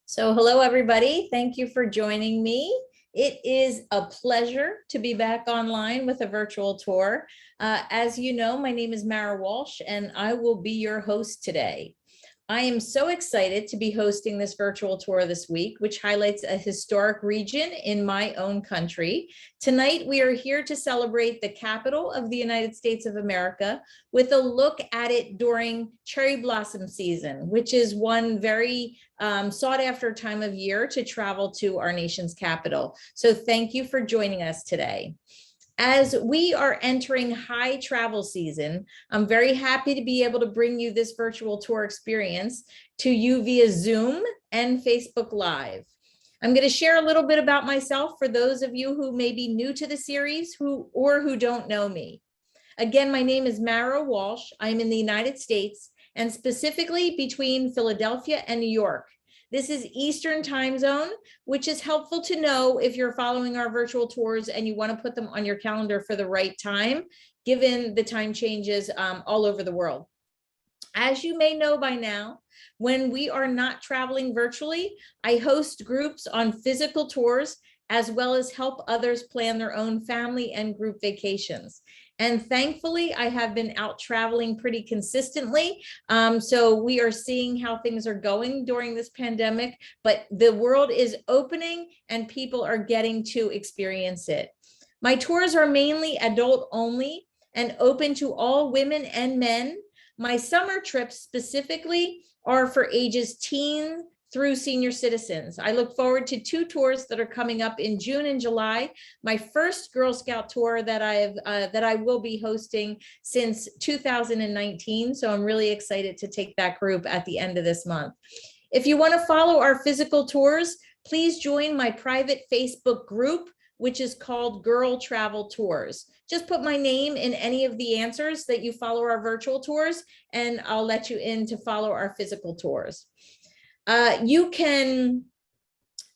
So hello, everybody. Thank you for joining me. It is a pleasure to be back online with a virtual tour. As you know, my name is Mara Walsh, and I will be your host today. I am so excited to be hosting this virtual tour this week, which highlights a historic region in my own country. Tonight, we are here to celebrate the capital of the United States of America with a look at it during cherry blossom season, which is one very sought after time of year to travel to our nation's capital. So thank you for joining us today. As we are entering high travel season, I'm very happy to be able to bring you this virtual tour experience to you via Zoom and Facebook Live. I'm going to share a little bit about myself for those of you who may be new to the series who don't know me. Again, my name is Mara Walsh. I'm in the United States and specifically between Philadelphia and New York. This is Eastern time zone, which is helpful to know if you're following our virtual tours and you want to put them on your calendar for the right time, given the time changes all over the world. As you may know by now, when we are not traveling virtually, I host groups on physical tours, as well as help others plan their own family and group vacations. And thankfully, I have been out traveling pretty consistently. So we are seeing how things are going during this pandemic, but the world is opening and people are getting to experience it. My tours are mainly adult only and open to all women and men. My summer trips specifically are for ages teen through senior citizens. I look forward to two tours that are coming up in June and July. My first Girl Scout tour that I will be hosting since 2019. So I'm really excited to take that group at the end of this month. If you want to follow our physical tours, please join my private Facebook group, which is called Girl Travel Tours. Just put my name in any of the answers that you follow our virtual tours, and I'll let you in to follow our physical tours. You can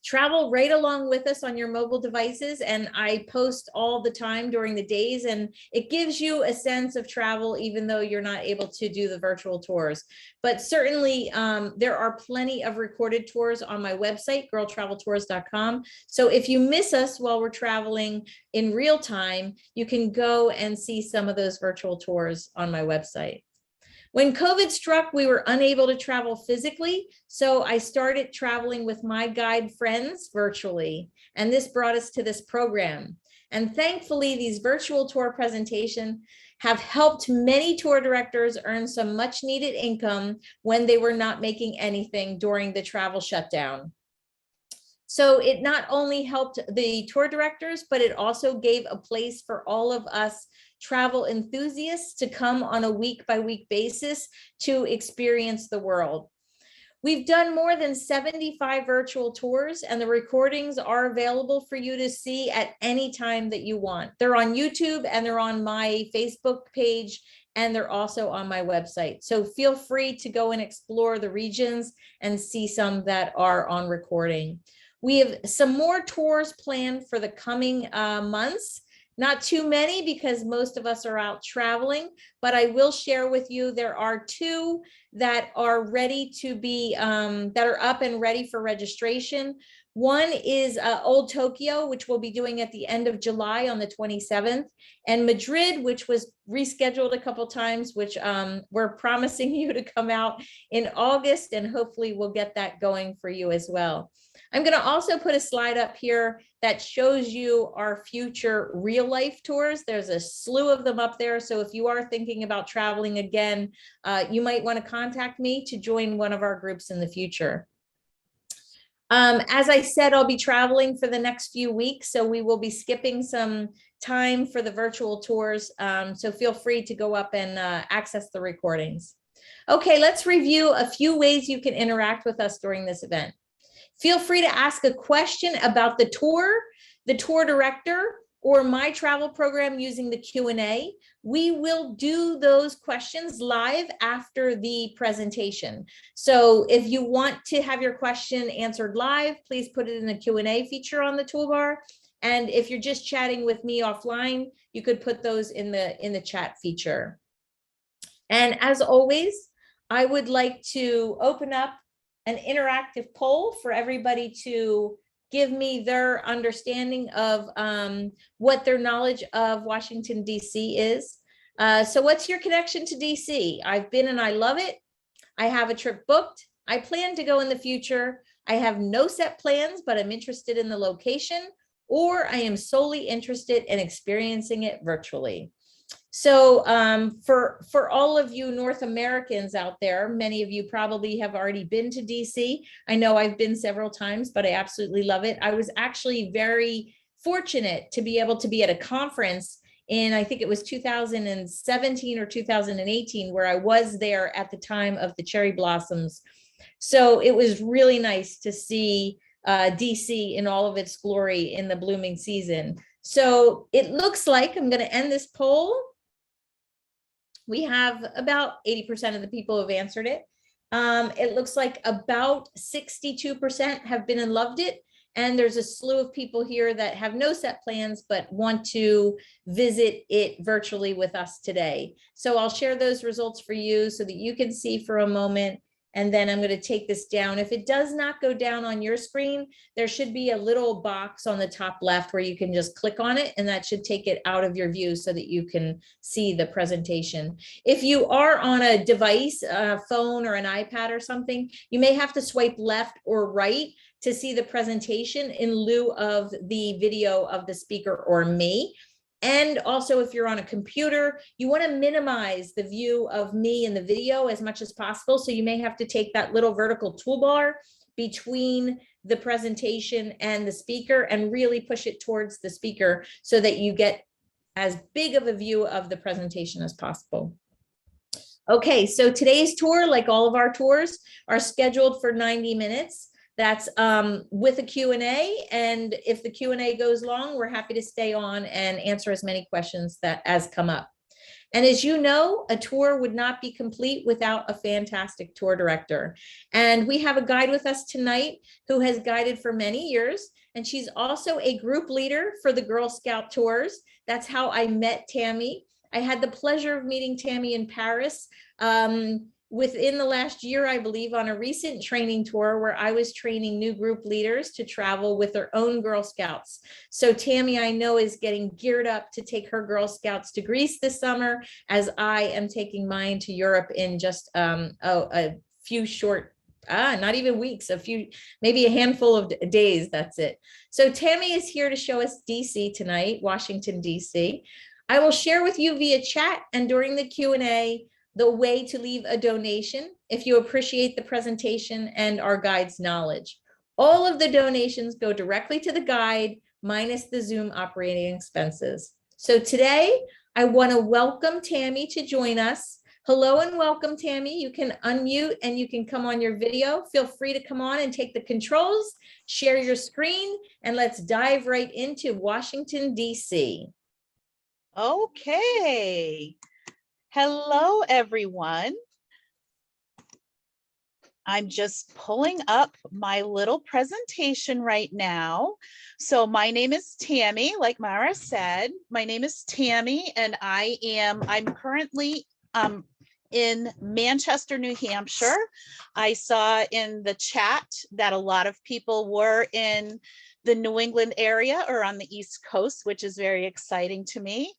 travel right along with us on your mobile devices, and I post all the time during the days, and it gives you a sense of travel even though you're not able to do the virtual tours. But certainly there are plenty of recorded tours on my website, girltraveltours.com. So if you miss us while we're traveling in real time, you can go and see some of those virtual tours on my website. When COVID struck, we were unable to travel physically, so I started traveling with my guide friends virtually, and this brought us to this program. And thankfully, these virtual tour presentations have helped many tour directors earn some much needed income when they were not making anything during the travel shutdown. So it not only helped the tour directors, but it also gave a place for all of us travel enthusiasts to come on a week-by-week basis to experience the world. We've done more than 75 virtual tours, and the recordings are available for you to see at any time that you want. They're on YouTube and they're on my Facebook page, and they're also on my website. So feel free to go and explore the regions and see some that are on recording. We have some more tours planned for the coming months. Not too many because most of us are out traveling, but I will share with you there are two that are ready to be, that are up and ready for registration. One is Old Tokyo, which we'll be doing at the end of July on the 27th, and Madrid, which was rescheduled a couple times, which we're promising you to come out in August, and hopefully we'll get that going for you as well. I'm going to also put a slide up here that shows you our future real life tours. There's a slew of them up there. So if you are thinking about traveling again, you might want to contact me to join one of our groups in the future. As I said, I'll be traveling for the next few weeks, so we will be skipping some time for the virtual tours. So feel free to go up and access the recordings. Okay, let's review a few ways you can interact with us during this event. Feel free to ask a question about the tour director, or my travel program using the Q&A. We will do those questions live after the presentation. So if you want to have your question answered live, please put it in the Q&A feature on the toolbar. And if you're just chatting with me offline, you could put those in the chat feature. And as always, I would like to open up an interactive poll for everybody to give me their understanding of what their knowledge of Washington, D.C. is. So what's your connection to D.C.? I've been and I love it. I have a trip booked. I plan to go in the future. I have no set plans, but I'm interested in the location, or I am solely interested in experiencing it virtually. So for all of you North Americans out there, many of you probably have already been to DC. I know I've been several times, but I absolutely love it. I was actually very fortunate to be able to be at a conference in, I think it was 2017 or 2018, where I was there at the time of the cherry blossoms. So it was really nice to see DC in all of its glory in the blooming season. So it looks like I'm going to end this poll. We have about 80% of the people who have answered it. It looks like about 62% have been and loved it. And there's a slew of people here that have no set plans, but want to visit it virtually with us today. So I'll share those results for you so that you can see for a moment. And then I'm going to take this down. If it does not go down on your screen, there should be a little box on the top left where you can just click on it, and that should take it out of your view so that you can see the presentation. If you are on a device, a phone or an iPad or something, you may have to swipe left or right to see the presentation in lieu of the video of the speaker or me. And also, if you're on a computer, you want to minimize the view of me in the video as much as possible. So you may have to take that little vertical toolbar between the presentation and the speaker and really push it towards the speaker so that you get as big of a view of the presentation as possible. Okay, so today's tour, like all of our tours, are scheduled for 90 minutes. That's with a Q&A, and if the Q&A goes long, we're happy to stay on and answer as many questions as come up. And as you know, a tour would not be complete without a fantastic tour director. And we have a guide with us tonight who has guided for many years, and she's also a group leader for the Girl Scout tours. That's how I met Tammy. I had the pleasure of meeting Tammy in Paris within the last year, I believe, on a recent training tour where I was training new group leaders to travel with their own Girl Scouts. So Tammy, I know, is getting geared up to take her Girl Scouts to Greece this summer, as I am taking mine to Europe in just a few short, not even weeks, maybe a handful of days, that's it. So Tammy is here to show us DC tonight, Washington, DC. I will share with you via chat and during the Q&A the way to leave a donation if you appreciate the presentation and our guide's knowledge. All of the donations go directly to the guide, minus the Zoom operating expenses. So today, I want to welcome Tammy to join us. Hello and welcome, Tammy. You can unmute and you can come on your video. Feel free to come on and take the controls, share your screen, and let's dive right into Washington, D.C. Okay. Hello, everyone. I'm just pulling up my little presentation right now. So my name is Tammy, like Mara said. My name is Tammy, and I'm currently in Manchester, New Hampshire. I saw in the chat that a lot of people were in the New England area or on the East Coast, which is very exciting to me.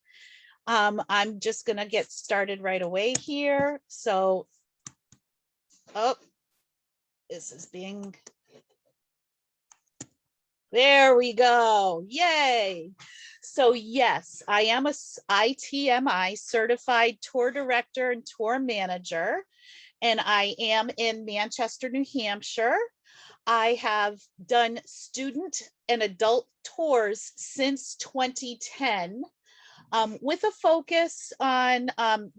I'm just gonna get started right away here. So, this is being, there we go, yay. So yes, I am a ITMI certified tour director and tour manager, and I am in Manchester, New Hampshire. I have done student and adult tours since 2010. With a focus on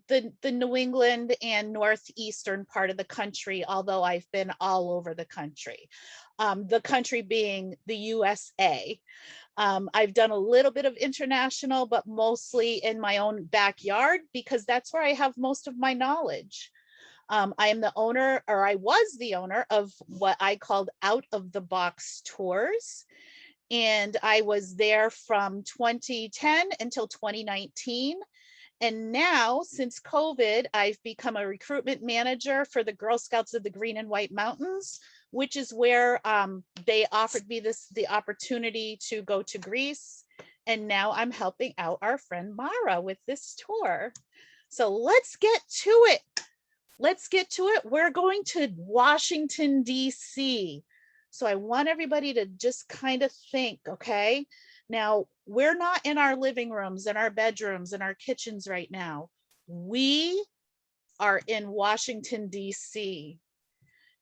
the New England and northeastern part of the country, although I've been all over the country being the USA. I've done a little bit of international, but mostly in my own backyard because that's where I have most of my knowledge. I am the owner, or I was the owner, of what I called Out of the Box Tours. And I was there from 2010 until 2019. And now, since COVID, I've become a recruitment manager for the Girl Scouts of the Green and White Mountains, which is where they offered me the opportunity to go to Greece. And now I'm helping out our friend Mara with this tour. So let's get to it. Let's get to it. We're going to Washington, D.C. So I want everybody to just kind of think, okay? Now, we're not in our living rooms and our bedrooms and our kitchens right now. We are in Washington, D.C.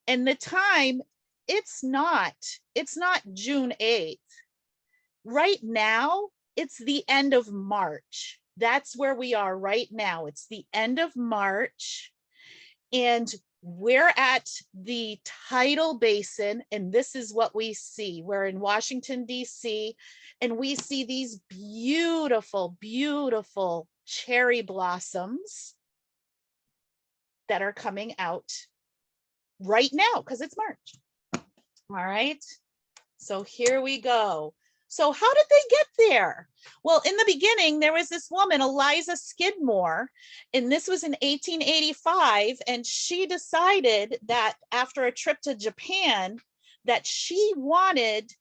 And the time, it's not June 8th. Right now, it's the end of March. That's where we are right now. It's the end of March. And we're at the Tidal Basin, and this is what we see. We're in Washington, D.C., and we see these beautiful, beautiful cherry blossoms that are coming out right now because it's March. All right, so here we go. So how did they get there? Well, in the beginning, there was this woman, Eliza Skidmore, and this was in 1885. And she decided that after a trip to Japan, that she wanted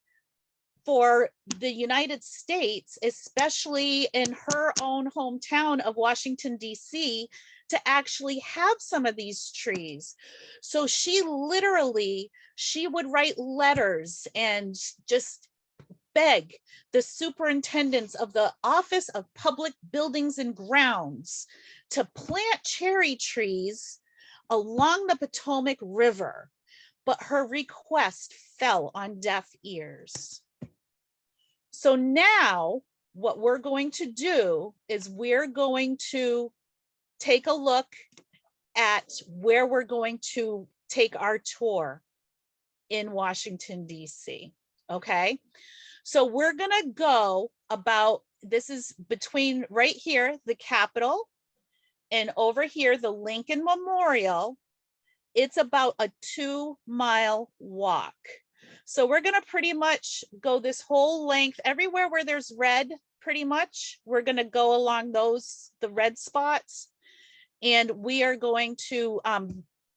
for the United States, especially in her own hometown of Washington, D.C., to actually have some of these trees. So she would write letters and just beg the superintendents of the Office of Public Buildings and Grounds to plant cherry trees along the Potomac River, but her request fell on deaf ears. So now what we're going to do is we're going to take a look at where we're going to take our tour in Washington, D.C. Okay. So we're going to go about, this is between right here, the Capitol, and over here, the Lincoln Memorial. It's about a 2-mile walk. So we're going to pretty much go this whole length, everywhere where there's red, pretty much, we're going to go along the red spots. And we are going to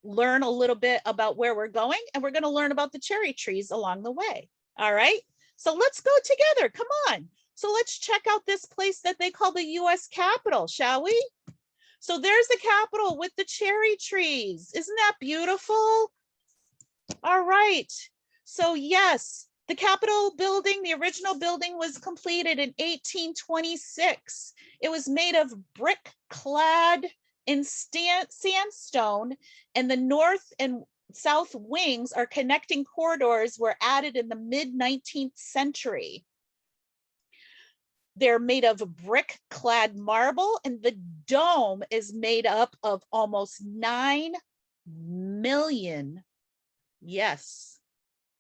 learn a little bit about where we're going, and we're going to learn about the cherry trees along the way. All right. So let's go together. Come on. So let's check out this place that they call the U.S. Capitol, shall we? So there's the Capitol with the cherry trees. Isn't that beautiful? All right. So yes, the Capitol building, the original building, was completed in 1826. It was made of brick clad in sandstone, and the north and south wings are connecting corridors were added in the mid-19th century. They're made of brick clad marble, and the dome is made up of almost 9 million, yes,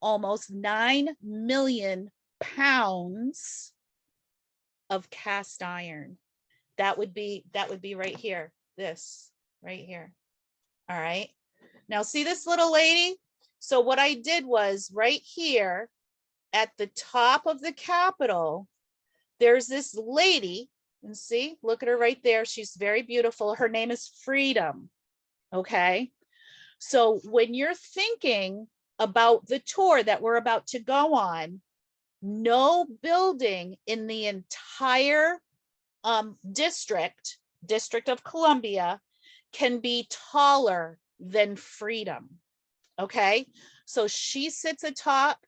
almost 9 million pounds of cast iron. That would be right here, this right here. All right. Now see this little lady? So what I did was right here at the top of the Capitol, there's this lady, and see, look at her right there. She's very beautiful. Her name is Freedom. Okay. So when you're thinking about the tour that we're about to go on, no building in the entire District of Columbia can be taller than Freedom. Okay, so she sits atop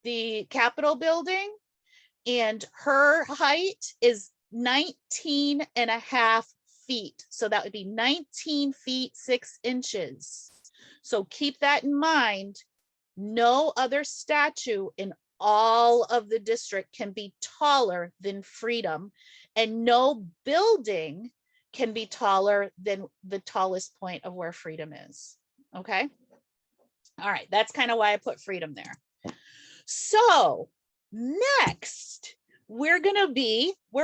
the Capitol building, and her height is 19.5 feet. So that would be 19 feet 6 inches. So keep that in mind. No other statue in all of the district can be taller than Freedom, and no building can be taller than the tallest point of where Freedom is. Okay. All right. That's kind of why I put Freedom there. So next, we're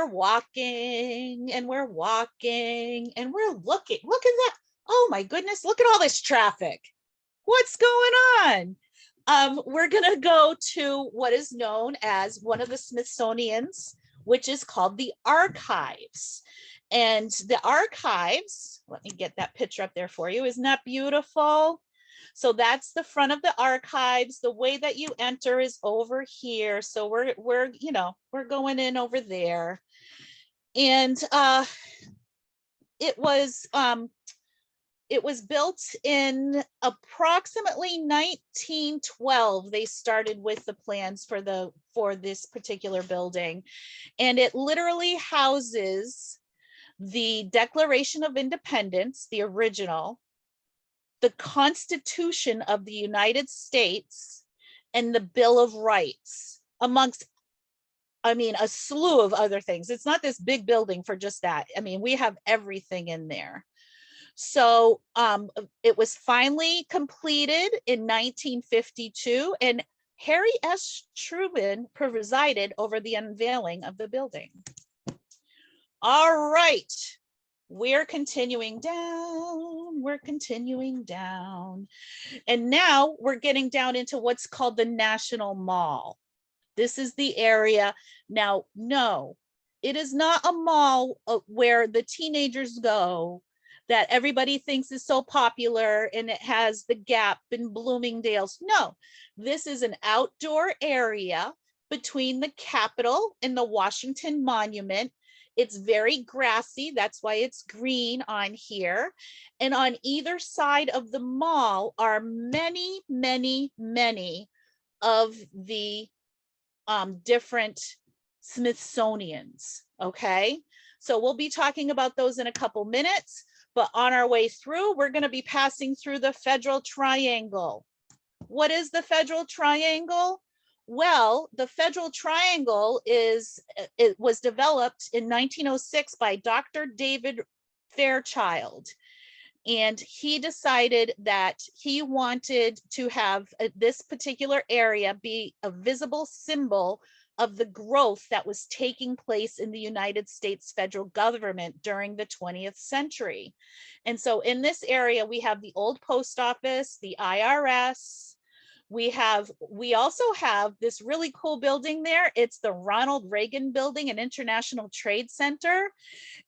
walking and we're walking and we're looking. Look at that. Oh my goodness. Look at all this traffic. What's going on? We're going to go to what is known as one of the Smithsonian's, which is called the Archives. And the archives, let me get that picture up there for you. Isn't that beautiful? So that's the front of the archives. The way that you enter is over here. So we're going in over there. And it was built in approximately 1912. They started with the plans for this particular building, and it literally houses the Declaration of Independence, the original, the Constitution of the United States, and the Bill of Rights, amongst, I mean, a slew of other things. It's not this big building for just that. I mean, we have everything in there. So it was finally completed in 1952, and Harry S. Truman presided over the unveiling of the building. All right, we're continuing down. We're continuing down. And now we're getting down into what's called the National Mall. This is the area. Now, no, it is not a mall where the teenagers go that everybody thinks is so popular, and it has the Gap and Bloomingdale's. No, this is an outdoor area between the Capitol and the Washington Monument. It's very grassy. That's why it's green on here. And on either side of the mall are many, many, many of the different Smithsonians. Okay, so we'll be talking about those in a couple minutes. But on our way through, we're going to be passing through the Federal Triangle. What is the Federal Triangle? Well, the Federal Triangle was developed in 1906 by Dr. David Fairchild. And he decided that he wanted to have this particular area be a visible symbol of the growth that was taking place in the United States federal government during the 20th century. And so in this area, we have the old post office, the IRS. We also have this really cool building there. It's the Ronald Reagan Building and International Trade Center.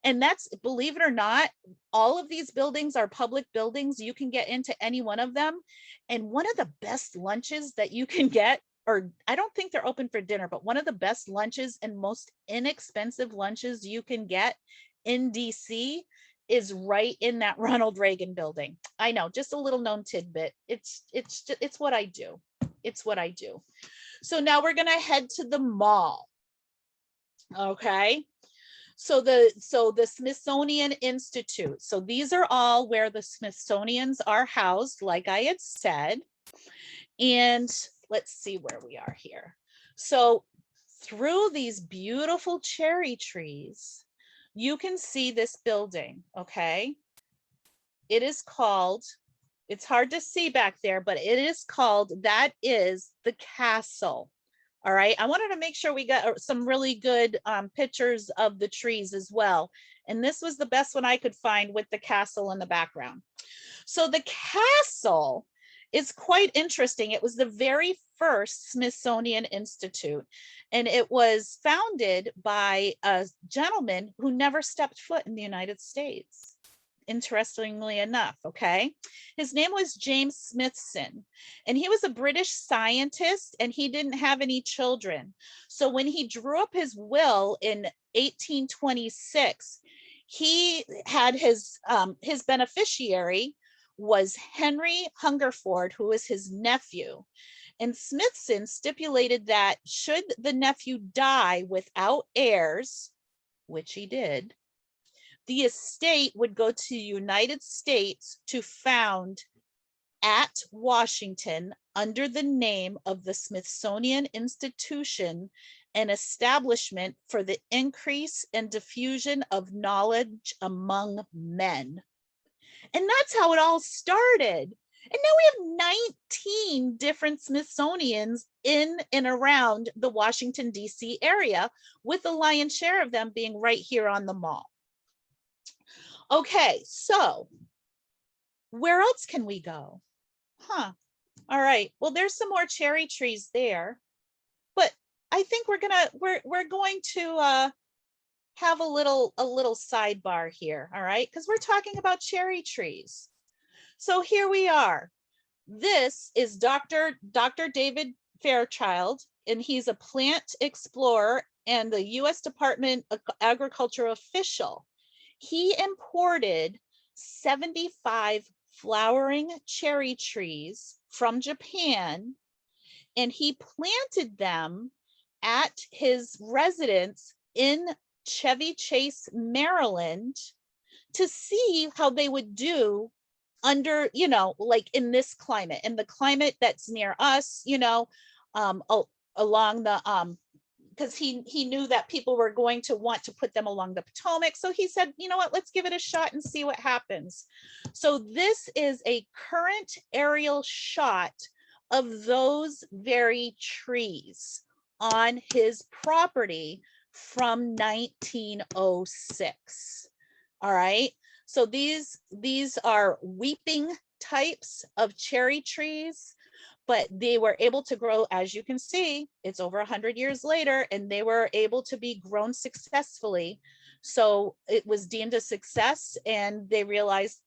And that's, believe it or not, all of these buildings are public buildings. You can get into any one of them. And one of the best lunches that you can get, or I don't think they're open for dinner, but one of the best lunches and most inexpensive lunches you can get in DC is right in that Ronald Reagan Building. I know, just a little known tidbit. It's what I do. It's what I do. So now we're gonna head to the mall. Okay. So the Smithsonian Institute. So these are all where the Smithsonians are housed, like I had said. And let's see where we are here. So through these beautiful cherry trees, you can see this building, okay? It is called, it's hard to see back there, but it is called, that is the castle. All right, I wanted to make sure we got some really good pictures of the trees as well. And this was the best one I could find with the castle in the background. So the castle is quite interesting. It was the very first Smithsonian Institute, and it was founded by a gentleman who never stepped foot in the United States. Interestingly enough, okay? His name was James Smithson, and he was a British scientist, and he didn't have any children. So when he drew up his will in 1826, he had his beneficiary was Henry Hungerford, who was his nephew. And Smithson stipulated that should the nephew die without heirs, which he did, the estate would go to the United States to found at Washington under the name of the Smithsonian Institution, an establishment for the increase and diffusion of knowledge among men. And that's how it all started. And now we have 19 different Smithsonians in and around the Washington, D.C. area, with the lion's share of them being right here on the mall. Okay, so where else can we go? All right, well, there's some more cherry trees there, but I think we're going to have a little sidebar here, all right? Because we're talking about cherry trees. So here we are. This is Dr. David Fairchild, and he's a plant explorer and the U.S. Department of Agriculture official. He imported 75 flowering cherry trees from Japan, and he planted them at his residence in Chevy Chase, Maryland, to see how they would do under, you know, like in this climate, and the climate that's near us, you know, along the because he knew that people were going to want to put them along the Potomac. So he said, you know what, let's give it a shot and see what happens. So this is a current aerial shot of those very trees on his property from 1906. All right. So these are weeping types of cherry trees, but they were able to grow, as you can see, it's over 100 years later, and they were able to be grown successfully. So it was deemed a success, and they realized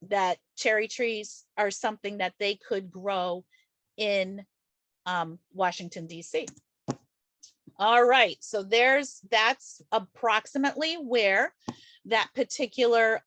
that cherry trees are something that they could grow in Washington, D.C. All right, so that's approximately where that particular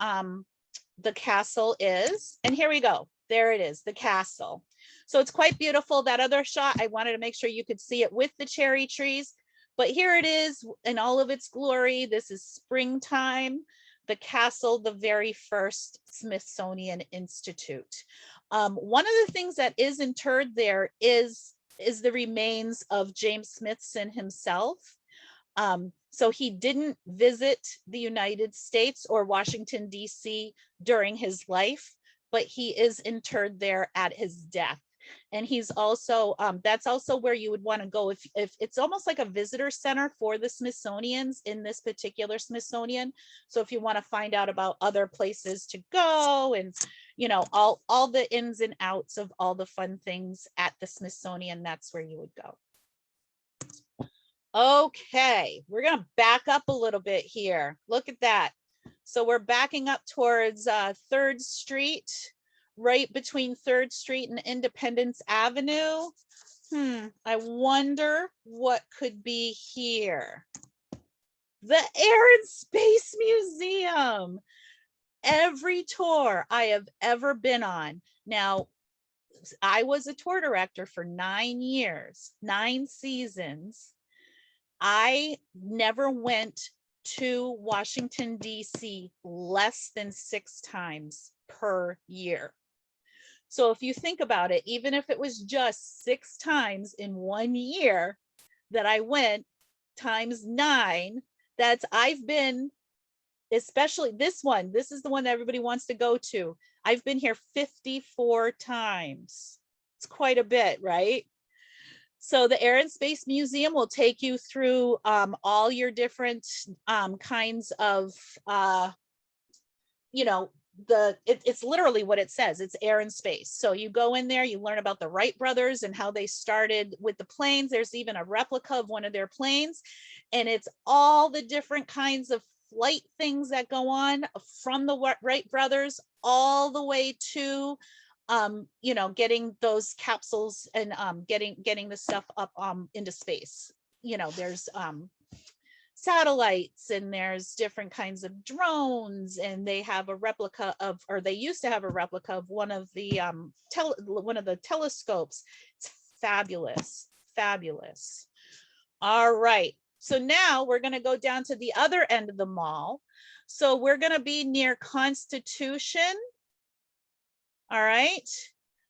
the castle is. And here we go. There it is, the castle. So it's quite beautiful. That other shot, I wanted to make sure you could see it with the cherry trees, but here it is in all of its glory. This is springtime. The castle, the very first Smithsonian Institute. One of the things that is interred there is the remains of James Smithson himself. So he didn't visit the United States or Washington, D.C. during his life, but he is interred there at his death. And he's also, that's also where you would want to go if it's almost like a visitor center for the Smithsonians in this particular Smithsonian. So if you want to find out about other places to go and, you know, all the ins and outs of all the fun things at the Smithsonian, that's where you would go. Okay, we're going to back up a little bit here. Look at that. So we're backing up towards 3rd Street, right between 3rd Street and Independence Avenue. I wonder what could be here. The Air and Space Museum. Every tour I have ever been on. Now, I was a tour director for 9 years, 9 seasons. I never went to Washington, D.C. less than 6 times per year. So if you think about it, even if it was just 6 times in 1 year that I went times 9, that's I've been, especially this one, this is the one that everybody wants to go to. I've been here 54 times. It's quite a bit, right? So the Air and Space Museum will take you through all your different kinds of, you know, it's literally what it says. It's air and space. So you go in there, you learn about the Wright brothers and how they started with the planes. There's even a replica of one of their planes, and it's all the different kinds of flight things that go on from the Wright brothers all the way to you know, getting those capsules and getting the stuff up into space. You know, there's satellites, and there's different kinds of drones, and they have a replica of, or they used to have a replica of one of the telescopes. It's fabulous, fabulous. All right, so now we're going to go down to the other end of the mall. So we're going to be near Constitution. All right,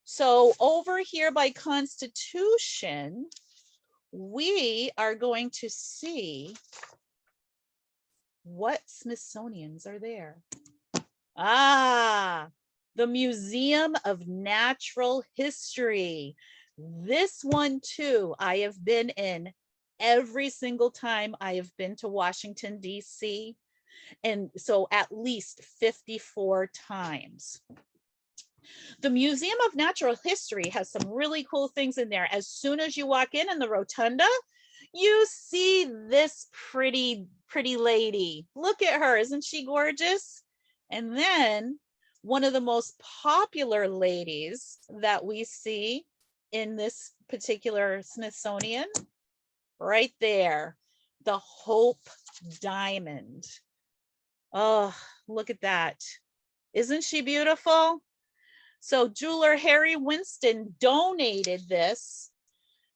so over here by Constitution, we are going to see what Smithsonians are there. The Museum of Natural History. This one too, I have been in every single time I have been to Washington, D.C. And so at least 54 times. The Museum of Natural History has some really cool things in there. As soon as you walk in the rotunda, You see this pretty lady. Look at her. Isn't she gorgeous? And then one of the most popular ladies that we see in this particular Smithsonian, right there, the Hope Diamond. Oh, look at that. Isn't she beautiful? So jeweler Harry Winston donated this,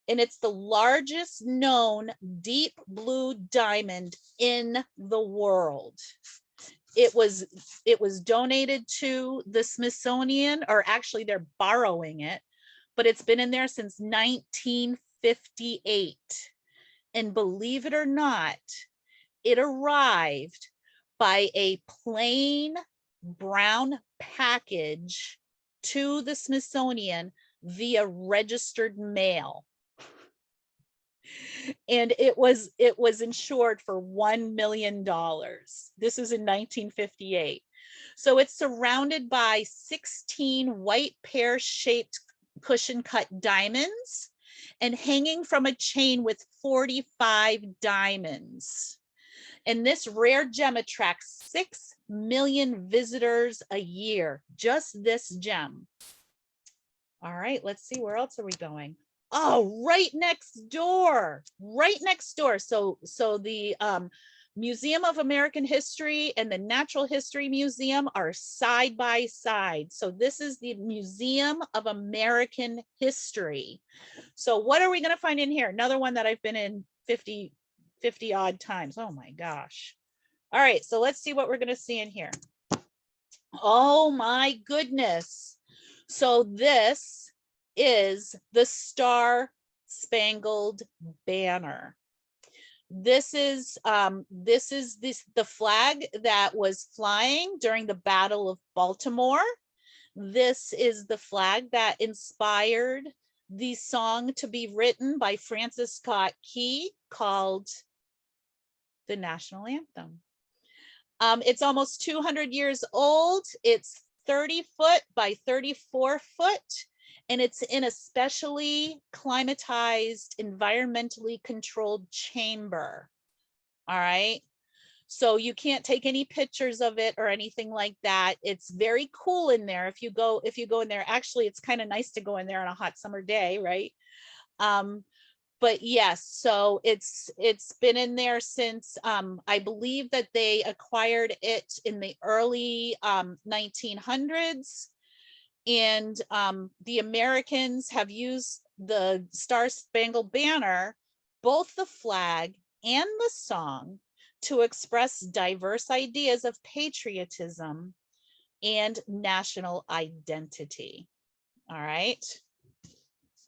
and it's the largest known deep blue diamond in the world. It was donated to the Smithsonian, or actually they're borrowing it, but it's been in there since 1958. And believe it or not, it arrived by a plain brown package to the Smithsonian via registered mail. And it was insured for $1 million. This is in 1958. So it's surrounded by 16 white pear-shaped cushion cut diamonds and hanging from a chain with 45 diamonds. And this rare gem attracts 6 million visitors a year, just this gem. All right, let's see, where else are we going? Oh, right next door. So the Museum of American History and the Natural History Museum are side by side. So this is the Museum of American History. So what are we going to find in here? Another one that I've been in 50 odd times. Oh my gosh. All right, so let's see what we're going to see in here. Oh my goodness. So this is the Star Spangled Banner. This is the flag that was flying during the Battle of Baltimore. This is the flag that inspired the song to be written by Francis Scott Key called the National Anthem. It's almost 200 years old. It's 30 foot by 34 foot, and it's in a specially climatized, environmentally controlled chamber. All right. So you can't take any pictures of it or anything like that. It's very cool in there. If you go in there, actually, it's kind of nice to go in there on a hot summer day, right? But yes, so it's been in there since I believe that they acquired it in the early 1900s. And the Americans have used the Star Spangled Banner, both the flag and the song, to express diverse ideas of patriotism and national identity. All right.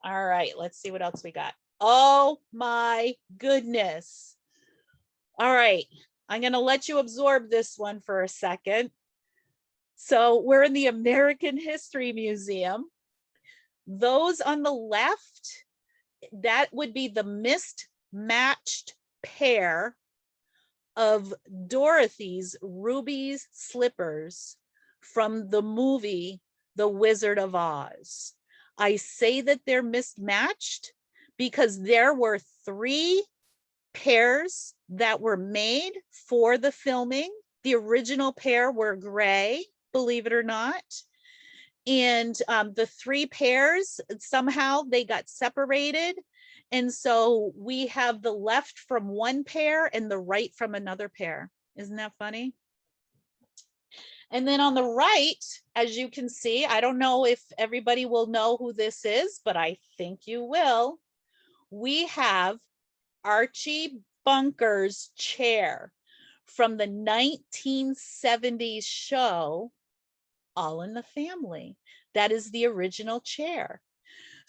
All right, let's see what else we got. Oh my goodness. All right, I'm going to let you absorb this one for a second. So we're in the American History Museum. Those on the left, that would be the mismatched pair of Dorothy's ruby slippers from the movie The Wizard of Oz. I say that they're mismatched because there were 3 pairs that were made for the filming. The original pair were gray, believe it or not. And the 3 pairs, somehow they got separated. And so we have the left from one pair and the right from another pair. Isn't that funny? And then on the right, as you can see, I don't know if everybody will know who this is, but I think you will. We have Archie Bunker's chair from the 1970s show All in the Family. That is the original chair.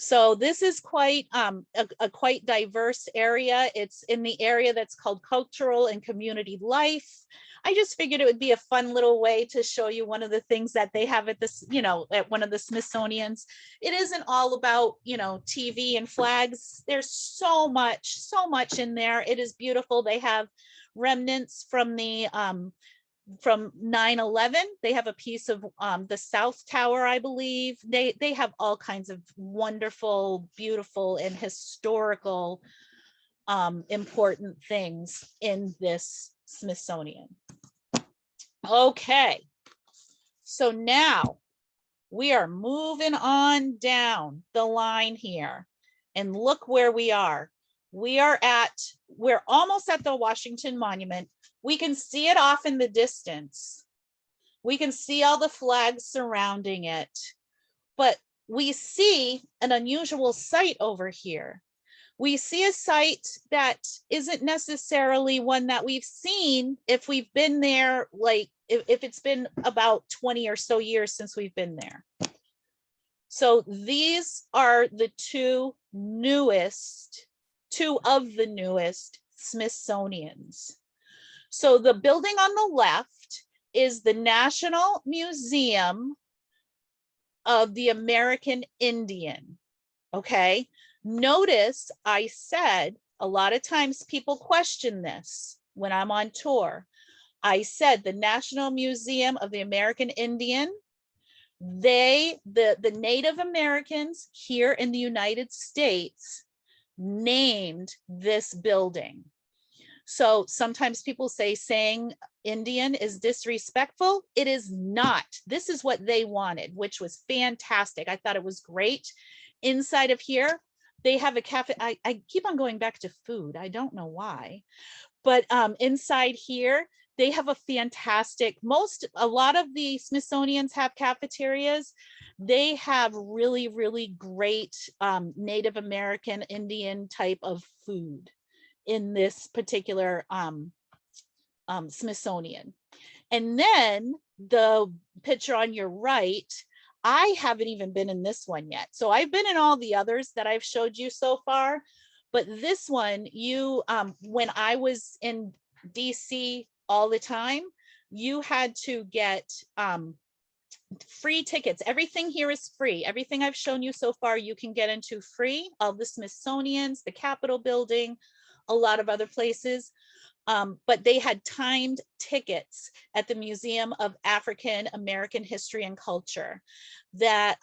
So this is quite a quite diverse area. It's in the area that's called cultural and community life. I just figured it would be a fun little way to show you one of the things that they have at this, at one of the Smithsonian's. It isn't all about, TV and flags. There's so much in there. It is beautiful. They have remnants from the from 9/11. They have a piece of the South Tower, I believe. They have all kinds of wonderful, beautiful, and historical important things in this Smithsonian. Okay, so now we are moving on down the line here, and look where we are. We're almost at the Washington Monument. We can see it off in the distance. We can see all the flags surrounding it, but we see an unusual site over here. We see a site that isn't necessarily one that we've seen if we've been there, like if it's been about 20 or so years since we've been there. So these are the two of the newest Smithsonians. So the building on the left is the National Museum of the American Indian. Okay. Notice I said a lot of times people question this when I'm on tour. I said the National Museum of the American Indian, the Native Americans here in the United States named this building. So sometimes people say saying Indian is disrespectful. It is not. This is what they wanted, which was fantastic. I thought it was great. Inside of here, they have a cafe. I keep on going back to food. I don't know why, but inside here, they have a fantastic, a lot of the Smithsonians have cafeterias. They have really, really great Native American Indian type of food in this particular Smithsonian. And then the picture on your right, I haven't even been in this one yet. So I've been in all the others that I've showed you so far, but this one, when I was in DC all the time, you had to get free tickets. Everything here is free. Everything I've shown you so far, you can get into free. All the Smithsonians, the Capitol building, a lot of other places. But they had timed tickets at the Museum of African American History and Culture that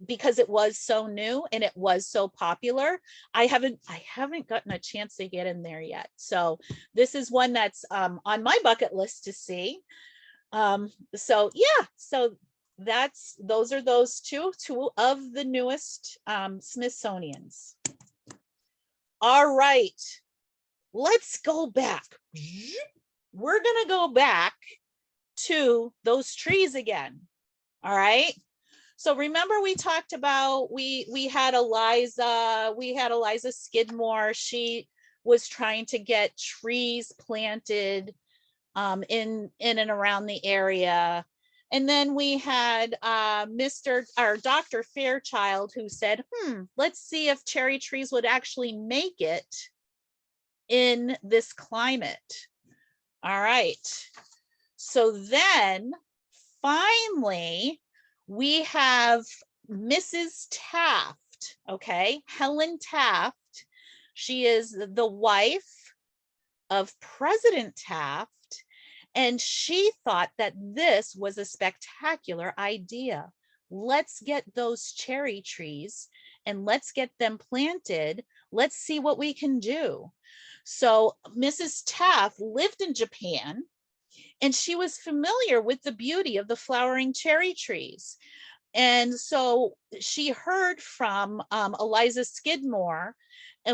because it was so new and it was so popular, I haven't gotten a chance to get in there yet. So this is one that's on my bucket list to see. So yeah, so those are those two of the newest Smithsonians. All right. Let's go back. We're going to go back to those trees again. All right. So remember we talked about, we had Eliza Skidmore. She was trying to get trees planted in and around the area. And then we had Dr. Fairchild, who said, let's see if cherry trees would actually make it in this climate. All right. So then finally, we have Mrs. Taft, okay? Helen Taft. She is the wife of President Taft, and she thought that this was a spectacular idea. Let's get those cherry trees and let's get them planted. Let's see what we can do. So Mrs. Taft lived in Japan, and she was familiar with the beauty of the flowering cherry trees. And so she heard from Eliza Skidmore,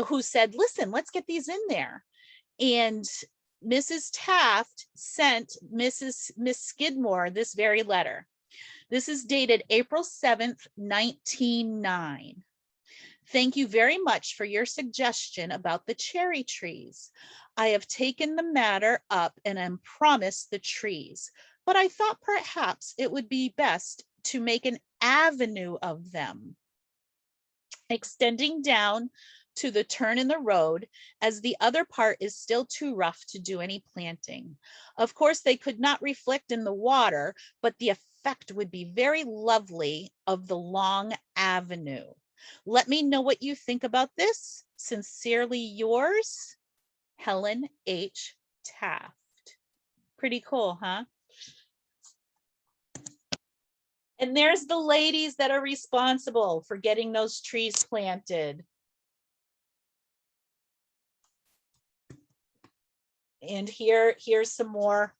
who said, listen, let's get these in there. And Mrs. Taft sent Miss Skidmore this very letter. This is dated April 7th, 1909. Thank you very much for your suggestion about the cherry trees. I have taken the matter up and am promised the trees, but I thought perhaps it would be best to make an avenue of them, extending down to the turn in the road, as the other part is still too rough to do any planting. Of course, they could not reflect in the water, but the effect would be very lovely of the long avenue. Let me know what you think about this. Sincerely yours, Helen H. Taft. Pretty cool, huh? And there's the ladies that are responsible for getting those trees planted. And here's some more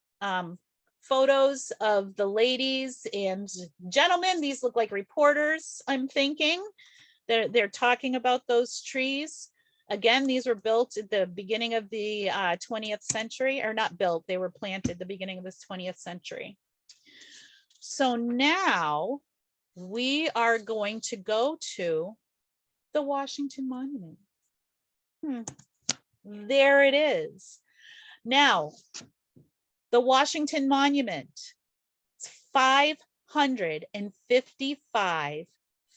photos of the ladies and gentlemen. These look like reporters, I'm thinking. They're talking about those trees. Again, these were built at the beginning of the 20th century, or not built, they were planted the beginning of this 20th century. So now we are going to go to the Washington Monument. There it is. Now, the Washington Monument, it's 555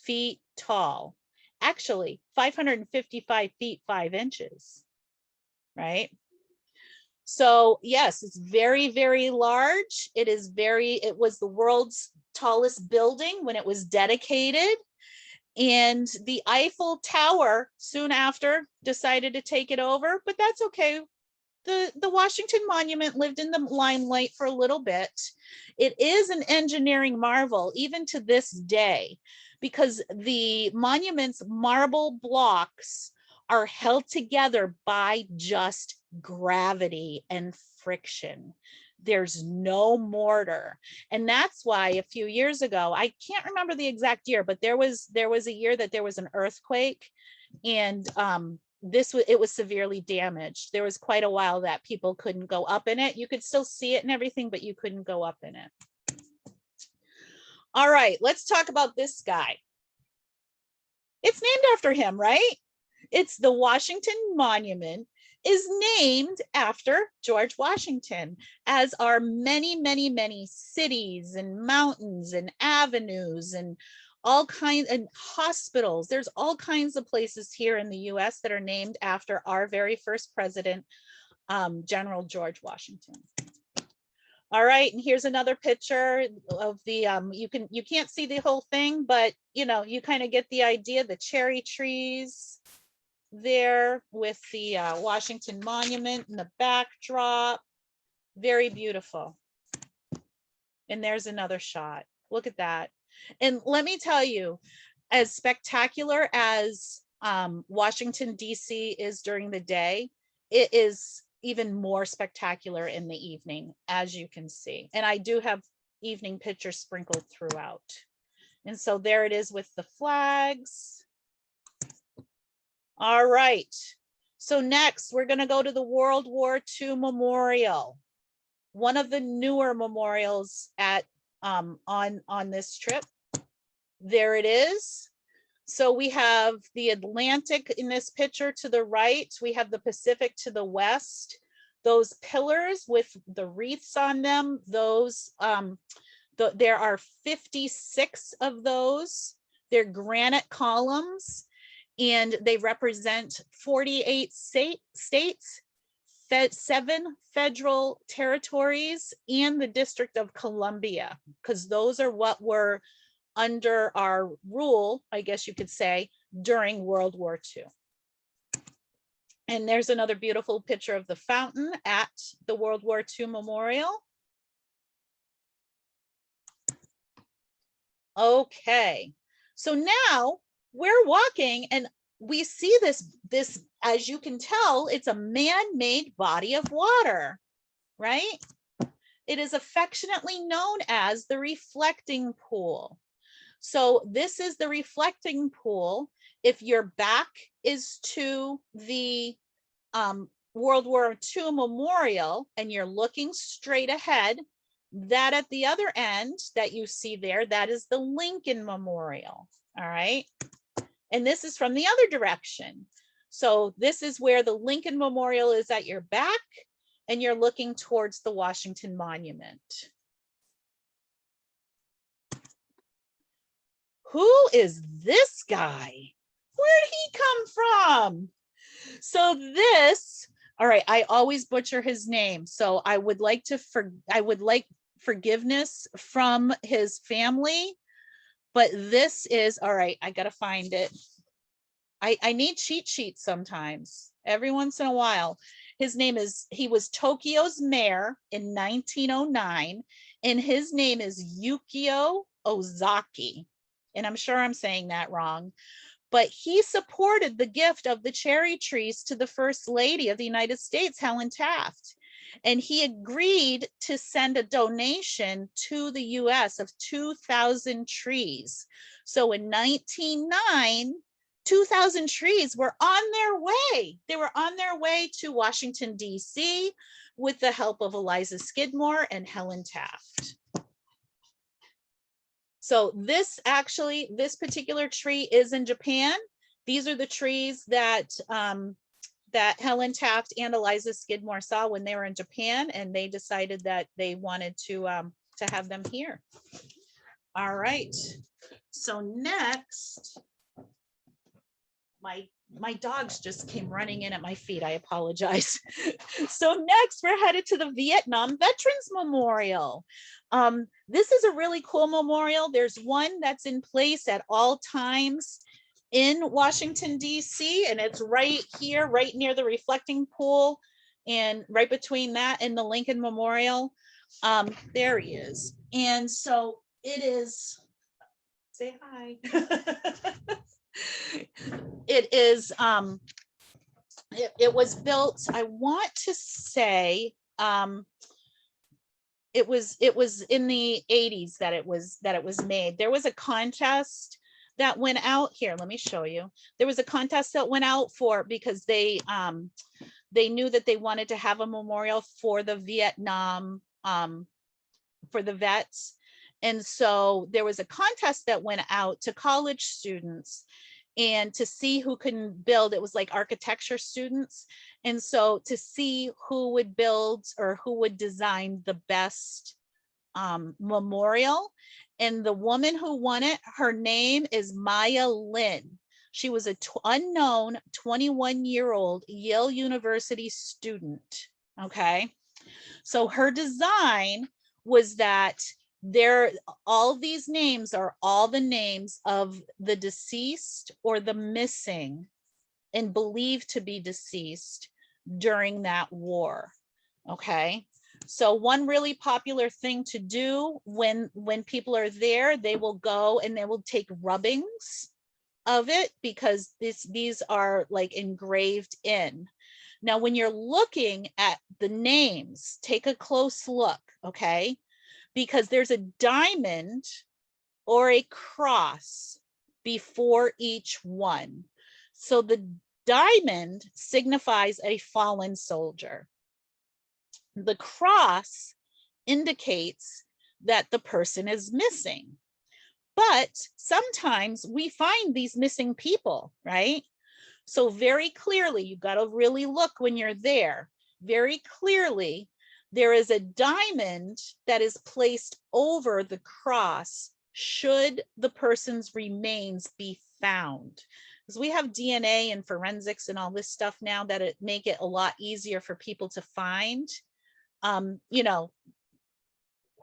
feet tall. Actually, 555 feet, 5 inches, right? So yes, it's very, very large. It was the world's tallest building when it was dedicated. And the Eiffel Tower soon after decided to take it over, but that's okay. The Washington Monument lived in the limelight for a little bit. It is an engineering marvel, even to this day, because the monument's marble blocks are held together by just gravity and friction. There's no mortar. And that's why a few years ago, I can't remember the exact year, but there was a year that there was an earthquake, and it was severely damaged. There was quite a while that people couldn't go up in it. You could still see it and everything, but you couldn't go up in it. All right, let's talk about this guy. It's named after him, right? It's the Washington Monument is named after George Washington, as are many, many, many cities and mountains and avenues and all kinds, and hospitals. There's all kinds of places here in the US that are named after our very first president, General George Washington. All right, and here's another picture of the, you can't see the whole thing, but you kind of get the idea, the cherry trees there with the Washington Monument in the backdrop. Very beautiful. And there's another shot. Look at that. And let me tell you, as spectacular as Washington, D.C. is during the day, it is even more spectacular in the evening, as you can see. And I do have evening pictures sprinkled throughout. And so there it is with the flags. All right. So next, we're going to go to the World War II Memorial, one of the newer memorials at on this trip. There it is. So we have the Atlantic in this picture to the right. We have the Pacific to the west. Those pillars with the wreaths on them, those there are 56 of those. They're granite columns, and they represent 48 states, 7 federal territories, and the District of Columbia, because those are what were under our rule, I guess you could say, during World War II. And there's another beautiful picture of the fountain at the World War II Memorial. Okay, so now we're walking and we see this, as you can tell, it's a man-made body of water, right? It is affectionately known as the reflecting pool. So this is the reflecting pool. If your back is to the World War II Memorial and you're looking straight ahead, that at the other end that you see there, that is the Lincoln Memorial. All right. And this is from the other direction. So this is where the Lincoln Memorial is at your back, and you're looking towards the Washington Monument. Who is this guy? Where did he come from? So this, all right, I always butcher his name. So I would like forgiveness from his family, but this is, all right, I gotta find it. I need cheat sheets sometimes, every once in a while. His name is, he was Tokyo's mayor in 1909, and his name is Yukio Ozaki. And I'm sure I'm saying that wrong, but he supported the gift of the cherry trees to the First Lady of the United States, Helen Taft. And he agreed to send a donation to the US of 2,000 trees. So in 1909, 2,000 trees were on their way. They were on their way to Washington, D.C. with the help of Eliza Skidmore and Helen Taft. So this particular tree is in Japan. These are the trees that that Helen Taft and Eliza Skidmore saw when they were in Japan, and they decided that they wanted to have them here. All right. So next, my dogs just came running in at my feet. I apologize. So next, we're headed to the Vietnam Veterans Memorial. This is a really cool memorial. There's one that's in place at all times in Washington, D.C., and it's right here, right near the reflecting pool, and right between that and the Lincoln Memorial. There he is. And so it is, say hi. It is, it was built, I want to say, it was in the 80s that it was made. There was a contest that went out here. Let me show you. There was a contest that went out for, because they knew that they wanted to have a memorial for the Vietnam, for the vets. And so there was a contest that went out to college students and to see who can build. It was like architecture students. And so to see who would build or who would design the best memorial. And the woman who won it, her name is Maya Lin. She was an unknown 21-year-old Yale University student. Okay. So her design was that all these names are all the names of the deceased or the missing and believed to be deceased during that war. Okay. So one really popular thing to do when people are there, they will go and they will take rubbings of it, because these are like engraved in. Now, when you're looking at the names, take a close look, okay? Because there's a diamond or a cross before each one. So the diamond signifies a fallen soldier. The cross indicates that the person is missing. But sometimes we find these missing people, right? So very clearly, you've got to really look when you're there. Very clearly, there is a diamond that is placed over the cross should the person's remains be found. Because we have DNA and forensics and all this stuff now that it make it a lot easier for people to find, you know,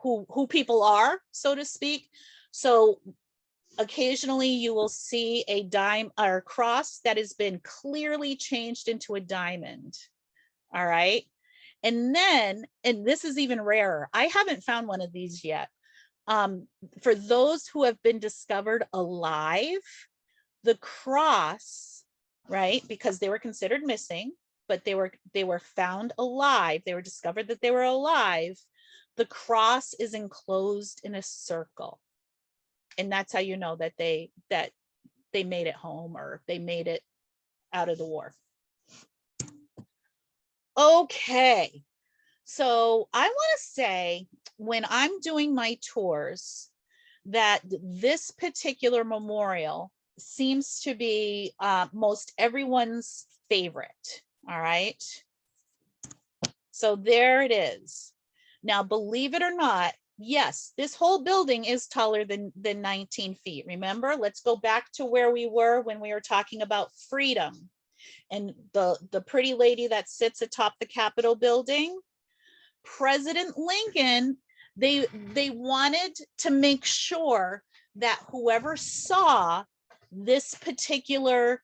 who people are, so to speak. So occasionally you will see a dime or cross that has been clearly changed into a diamond. All right. And then, and this is even rarer, I haven't found one of these yet. For those who have been discovered alive, the cross, right, because they were considered missing, but they were found alive, they were discovered that they were alive, the cross is enclosed in a circle. And that's how you know that they made it home, or they made it out of the war. Okay, so I want to say, when I'm doing my tours, that this particular memorial seems to be most everyone's favorite. All right, so there it is. Now, believe it or not, yes, this whole building is taller than 19 feet. Remember, let's go back to where we were when we were talking about freedom. And the pretty lady that sits atop the Capitol building, President Lincoln, they wanted to make sure that whoever saw this particular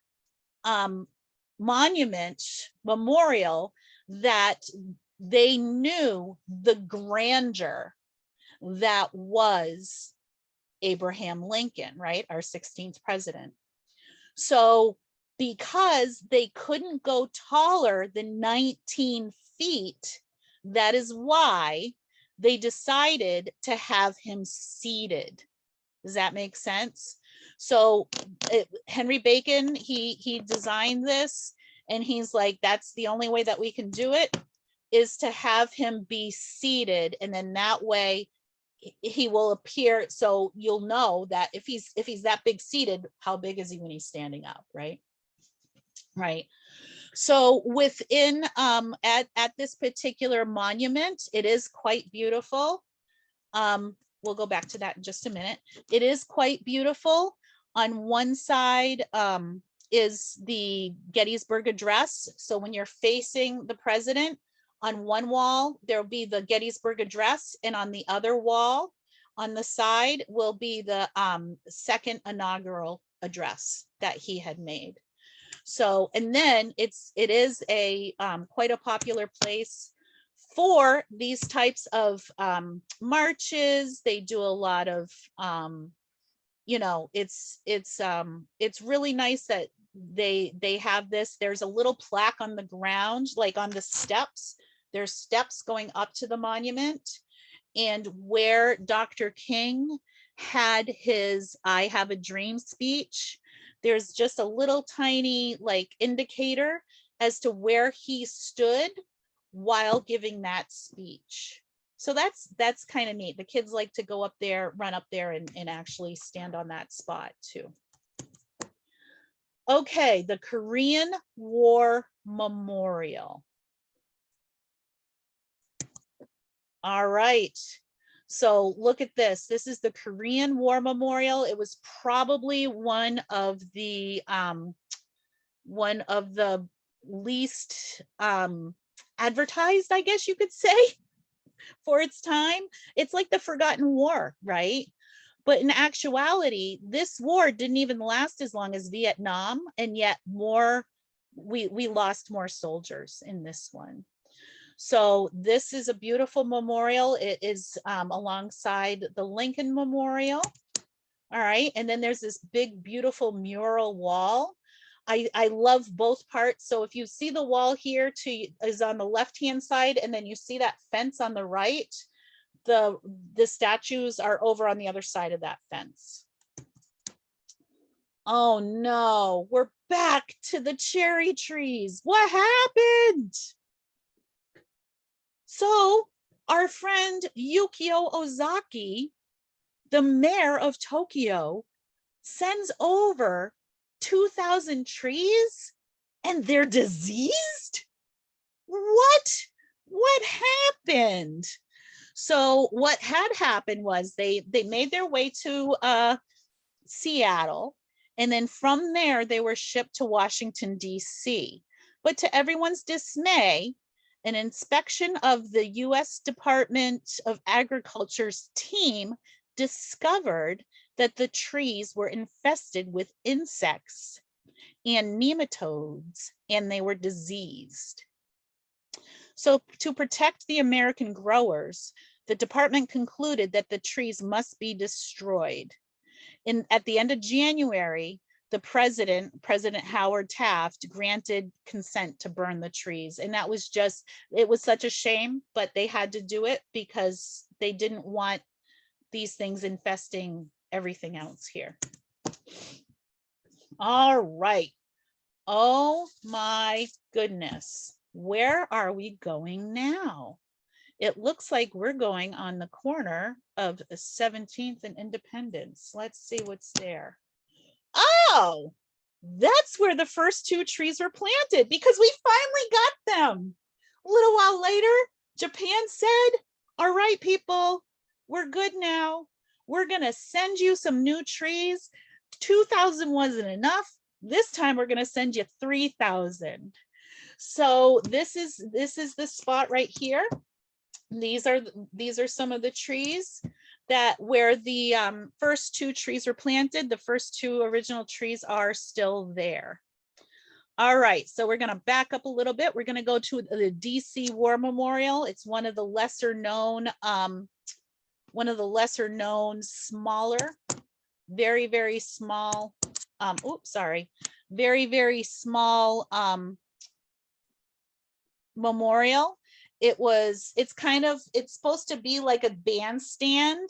monument, memorial, that they knew the grandeur that was Abraham Lincoln, right? Our 16th president. So because they couldn't go taller than 19 feet, That is why they decided to have him seated. Does that make sense? So Henry Bacon, he designed this, and he's like, that's the only way that we can do it, is to have him be seated, and then that way he will appear, so you'll know that if he's that big seated, how big is he when he's standing up, right? Right. So within at this particular monument, it is quite beautiful. We'll go back to that in just a minute. It is quite beautiful. On one side is the Gettysburg Address. So when you're facing the president, on one wall, there'll be the Gettysburg Address, and on the other wall, on the side, will be the second inaugural address that he had made. So, and then it is a quite a popular place for these types of marches. They do a lot of, you know, it's really nice that they have this. There's a little plaque on the ground, like on the steps. There's steps going up to the monument, and where Dr. King had his "I Have a Dream" speech, there's just a little tiny like indicator as to where he stood while giving that speech. So that's kind of neat. The kids like to go up there, run up there, and actually stand on that spot too. Okay, the Korean War Memorial. All right. So look at this. This is the Korean War Memorial. It was probably one of the least advertised, I guess you could say, for its time. It's like the forgotten war, right? But in actuality, this war didn't even last as long as Vietnam, and yet we lost more soldiers in this one. So this is a beautiful memorial. It is alongside the Lincoln Memorial. All right, and then there's this big, beautiful mural wall. I love both parts. So if you see the wall here is on the left-hand side, and then you see that fence on the right, the statues are over on the other side of that fence. Oh no, we're back to the cherry trees. What happened? So our friend Yukio Ozaki, the mayor of Tokyo, sends over 2,000 trees and they're diseased? What happened? So what had happened was they made their way to Seattle, and then from there they were shipped to Washington, D.C. But to everyone's dismay, an inspection of the U.S. Department of Agriculture's team discovered that the trees were infested with insects and nematodes, and they were diseased. So to protect the American growers, the department concluded that the trees must be destroyed. At the end of January, the President Howard Taft, granted consent to burn the trees. And that was just, it was such a shame, but they had to do it because they didn't want these things infesting everything else here. All right. Oh my goodness. Where are we going now? It looks like we're going on the corner of 17th and Independence. Let's see what's there. Oh, that's where the first 2 trees were planted, because we finally got them. A little while later, Japan said, all right, people, we're good now. We're going to send you some new trees. 2,000 wasn't enough. This time we're going to send you 3,000. So this is the spot right here. These are some of the trees that where the first 2 trees were planted. The first 2 original trees are still there. All right, so we're going to back up a little bit. We're going to go to the DC War Memorial. It's one of the lesser known, smaller, very, very small, very, very small memorial. it's supposed to be like a bandstand,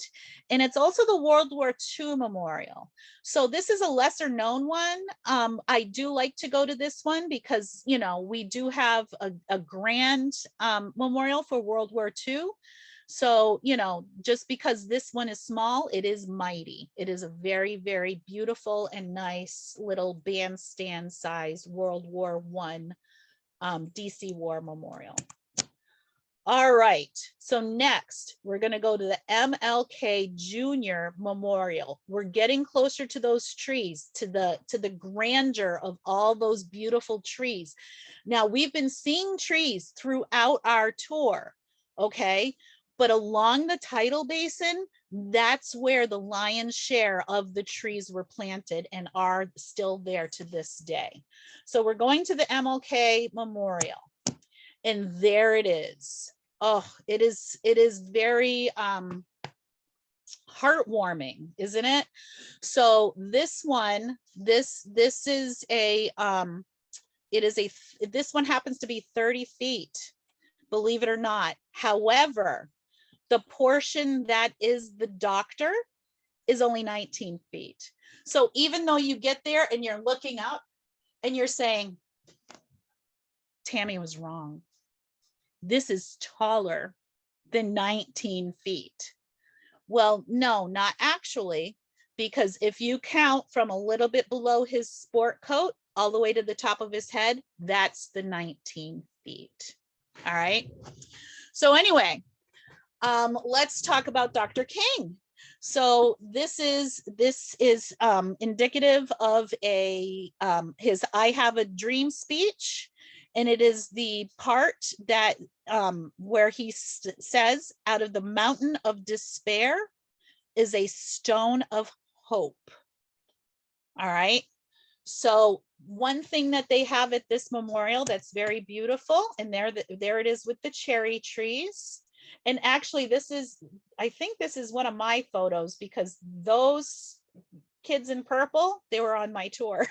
and it's also the World War II memorial. So this is a lesser known one. I do like to go to this one because, you know, we do have a grand memorial for World War II. So, you know, just because this one is small, it is mighty. It is a very, very beautiful and nice little bandstand size World War I DC War Memorial. All right, so next we're going to go to the MLK Jr. Memorial. We're getting closer to those trees, to the grandeur of all those beautiful trees. Now, we've been seeing trees throughout our tour, okay? But along the Tidal Basin, that's where the lion's share of the trees were planted and are still there to this day. So we're going to the MLK Memorial. And there it is. Oh, it is very heartwarming, isn't it? So this one, this is a this one happens to be 30 feet, believe it or not. However, the portion that is the doctor is only 19 feet. So even though you get there and you're looking up and you're saying, Tammy was wrong, this is taller than 19 feet. Well, no, not actually, because if you count from a little bit below his sport coat all the way to the top of his head, that's the 19 feet. All right. So anyway, let's talk about Dr. King. So this is indicative of his I Have a Dream speech. And it is the part that where he says, out of the mountain of despair is a stone of hope. All right. So one thing that they have at this memorial that's very beautiful, and there it is with the cherry trees. And actually, I think this is one of my photos, because those kids in purple, they were on my tour.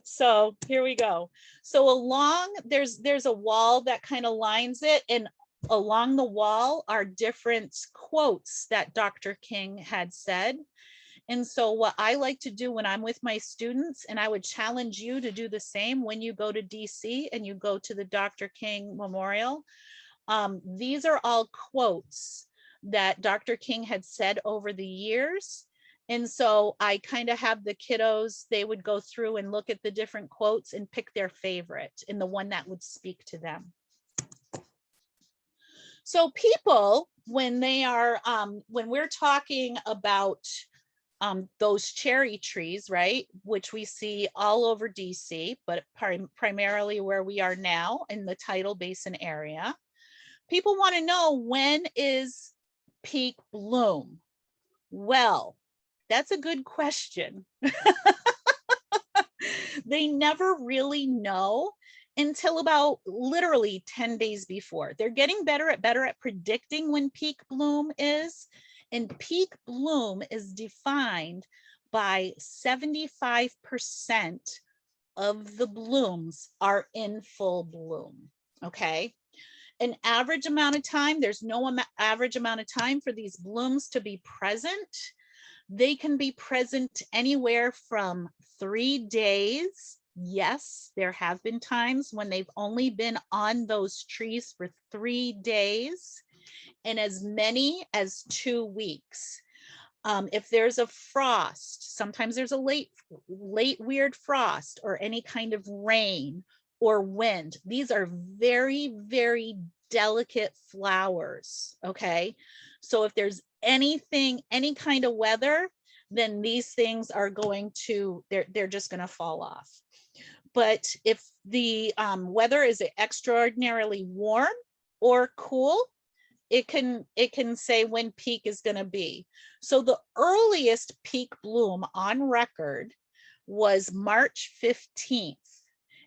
So here we go. So along, there's a wall that kind of lines it, and along the wall are different quotes that Dr. King had said. And so what I like to do when I'm with my students, and I would challenge you to do the same when you go to DC and you go to the Dr. King Memorial, these are all quotes that Dr. King had said over the years. And so I kind of have the kiddos, they would go through and look at the different quotes and pick their favorite and the one that would speak to them. So people, when we're talking about those cherry trees, right, which we see all over DC, but primarily where we are now in the Tidal Basin area, people want to know, when is peak bloom? Well, that's a good question. They never really know until about literally 10 days before. They're getting better at predicting when peak bloom is. And peak bloom is defined by 75% of the blooms are in full bloom. Okay. An average amount of time, there's no average amount of time for these blooms to be present. They can be present anywhere from 3 days. Yes, there have been times when they've only been on those trees for 3 days, and as many as 2 weeks. If there's a frost, sometimes there's a late weird frost or any kind of rain or wind. These are very, very delicate flowers, okay? So if there's anything, any kind of weather, then these things are going to, they're just going to fall off. But if the weather is extraordinarily warm or cool, it can say when peak is going to be. So the earliest peak bloom on record was March 15th.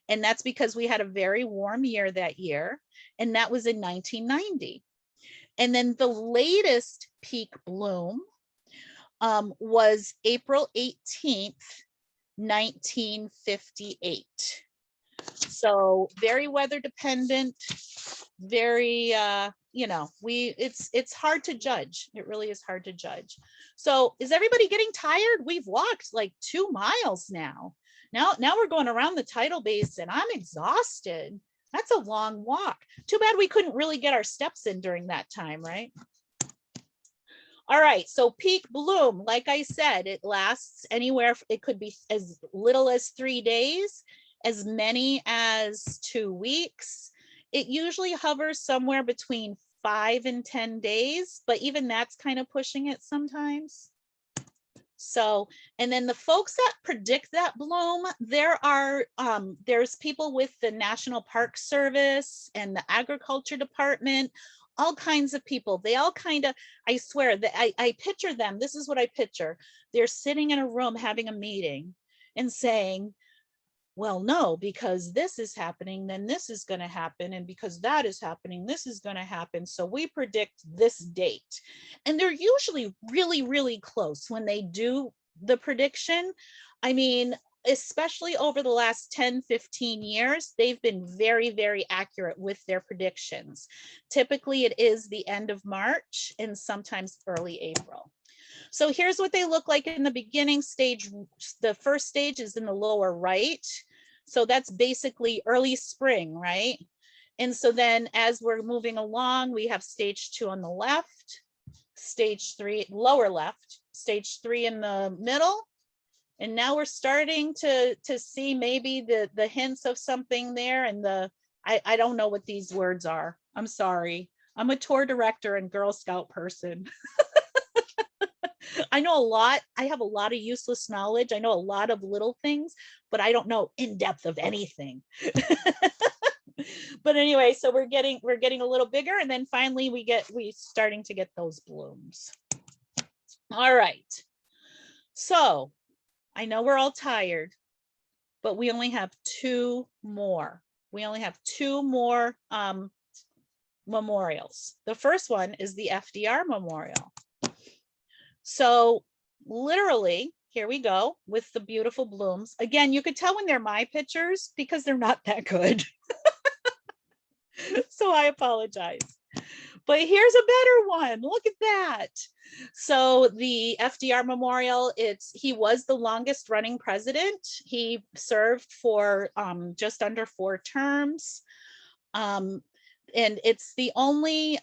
And that's because we had a very warm year that year, and that was in 1990. And then the latest peak bloom was April 18th, 1958. So very weather dependent, very, you know, it's hard to judge. It really is hard to judge. So is everybody getting tired? We've walked like 2 miles now. Now we're going around the Tidal Basin. I'm exhausted. That's a long walk. Too bad we couldn't really get our steps in during that time, right? All right, so peak bloom, like I said, it lasts anywhere, it could be as little as 3 days, as many as 2 weeks. It usually hovers somewhere between 5 and 10 days, but even that's kind of pushing it sometimes. So, and then the folks that predict that bloom, there's people with the National Park Service and the Agriculture Department, all kinds of people. They all kind of, I swear that I picture them. This is what I picture. They're sitting in a room having a meeting and saying, well, no, because this is happening, then this is going to happen. And because that is happening, this is going to happen. So we predict this date. And they're usually really, really close when they do the prediction. I mean, especially over the last 10, 15 years, they've been very, very accurate with their predictions. Typically, it is the end of March and sometimes early April. So here's what they look like in the beginning stage. The first stage is in the lower right. So that's basically early spring, right? And so then as we're moving along, we have stage 2 on the left, stage 3, lower left, stage 3 in the middle. And now we're starting to see maybe the hints of something there. And I don't know what these words are. I'm sorry. I'm a tour director and Girl Scout person. I know a lot. I have a lot of useless knowledge. I know a lot of little things, but I don't know in depth of anything. But anyway, so we're getting a little bigger, and then finally we starting to get those blooms. All right. So I know we're all tired, but we only have 2 more. We only have 2 more memorials. The first one is the FDR Memorial. So literally, here we go with the beautiful blooms. Again, you could tell when they're my pictures because they're not that good. So I apologize. But here's a better one. Look at that. So the FDR Memorial, he was the longest running president. He served for just under 4 terms. And it's the only,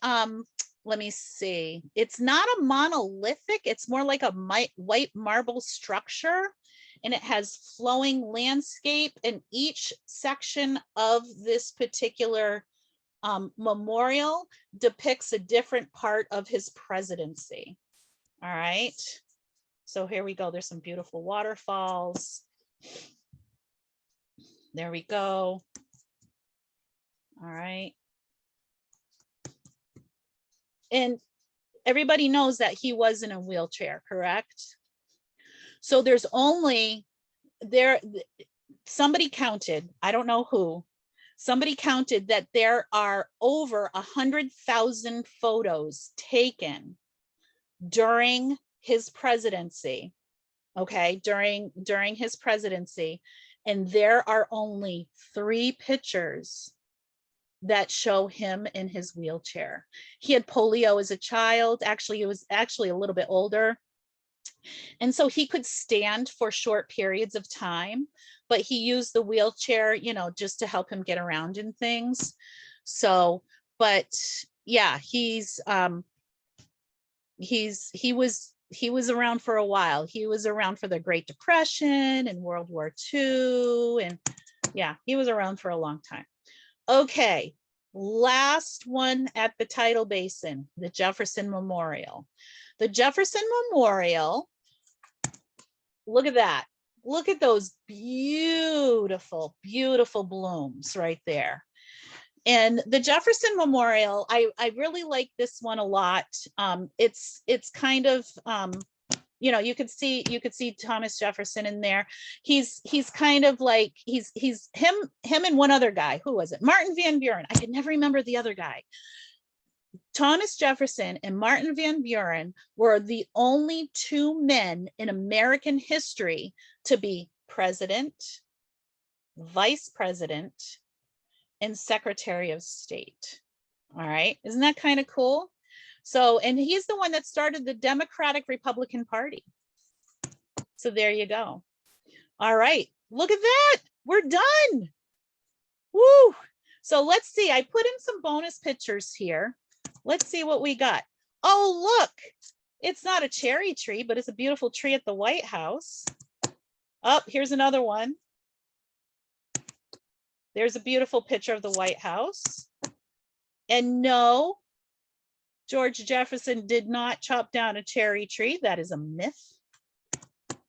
let me see, it's not a monolithic, it's more like a white marble structure, and it has flowing landscape, and each section of this particular memorial depicts a different part of his presidency. All right, so here we go. There's some beautiful waterfalls. There we go. All right. And everybody knows that he was in a wheelchair, correct? So there's only somebody counted, I don't know who, somebody counted that there are over 100,000 photos taken during his presidency. Okay, during his presidency, and there are only 3 pictures that show him in his wheelchair. He had polio as a child. Actually, it was actually a little bit older. And so he could stand for short periods of time, but he used the wheelchair, you know, just to help him get around and things. So, but yeah, he was around for a while. He was around for the Great Depression and World War II. And yeah, he was around for a long time. Okay, last one at the Tidal Basin, the Jefferson Memorial. The Jefferson Memorial, look at that. Look at those beautiful, beautiful blooms right there. And the Jefferson Memorial, I really like this one a lot. It's kind of, you know, you could see Thomas Jefferson in there. He's kind of like, he's him and one other guy. Who was it? Martin Van Buren. I could never remember the other guy. Thomas Jefferson and Martin Van Buren were the only 2 men in American history to be president, Vice President, and Secretary of State. All right, isn't that kind of cool? So, and he's the one that started the Democratic Republican Party. So there you go. All right, look at that. We're done. Woo. So let's see, I put in some bonus pictures here. Let's see what we got. Oh, look, it's not a cherry tree, but it's a beautiful tree at the White House. Oh, here's another one. There's a beautiful picture of the White House. And no, George Jefferson did not chop down a cherry tree. That is a myth.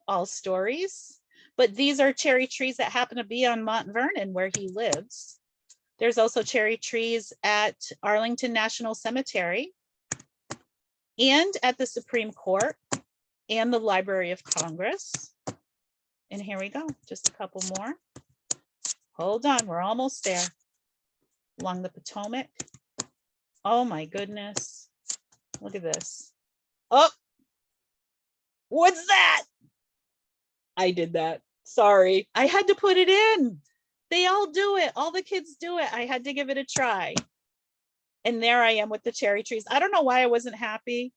All stories. But these are cherry trees that happen to be on Mount Vernon where he lives. There's also cherry trees at Arlington National Cemetery and at the Supreme Court and the Library of Congress. And here we go, just a couple more. Hold on, we're almost there. Along the Potomac. Oh my goodness. Look at this. Oh, what's that? I did that. Sorry, I had to put it in. They all do it. All the kids do it. I had to give it a try. And there I am with the cherry trees. I don't know why I wasn't happy.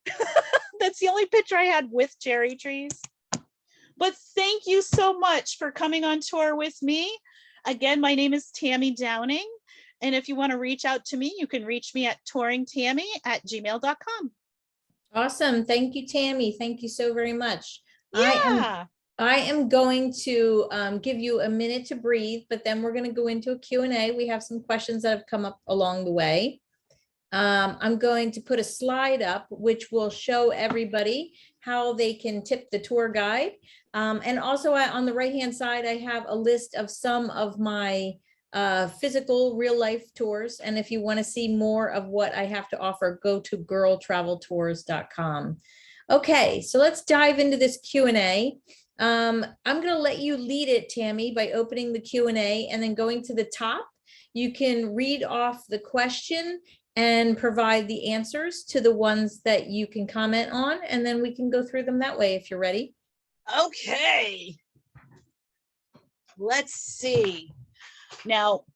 That's the only picture I had with cherry trees. But thank you so much for coming on tour with me. Again, my name is Tammy Downing. And if you want to reach out to me, you can reach me at touringtammy@gmail.com. Awesome. Thank you, Tammy. Thank you so very much. Yeah. I am going to give you a minute to breathe, but then we're going to go into a Q&A. We have some questions that have come up along the way. I'm going to put a slide up, which will show everybody how they can tip the tour guide. And also on the right-hand side, I have a list of some of my physical real life tours. And if you want to see more of what I have to offer, go to girltraveltours.com. Okay, so let's dive into this Q&A. I'm going to let you lead it, Tammy, by opening the Q&A and then going to the top. You can read off the question and provide the answers to the ones that you can comment on, and then we can go through them that way if you're ready. Okay. Let's see. Now,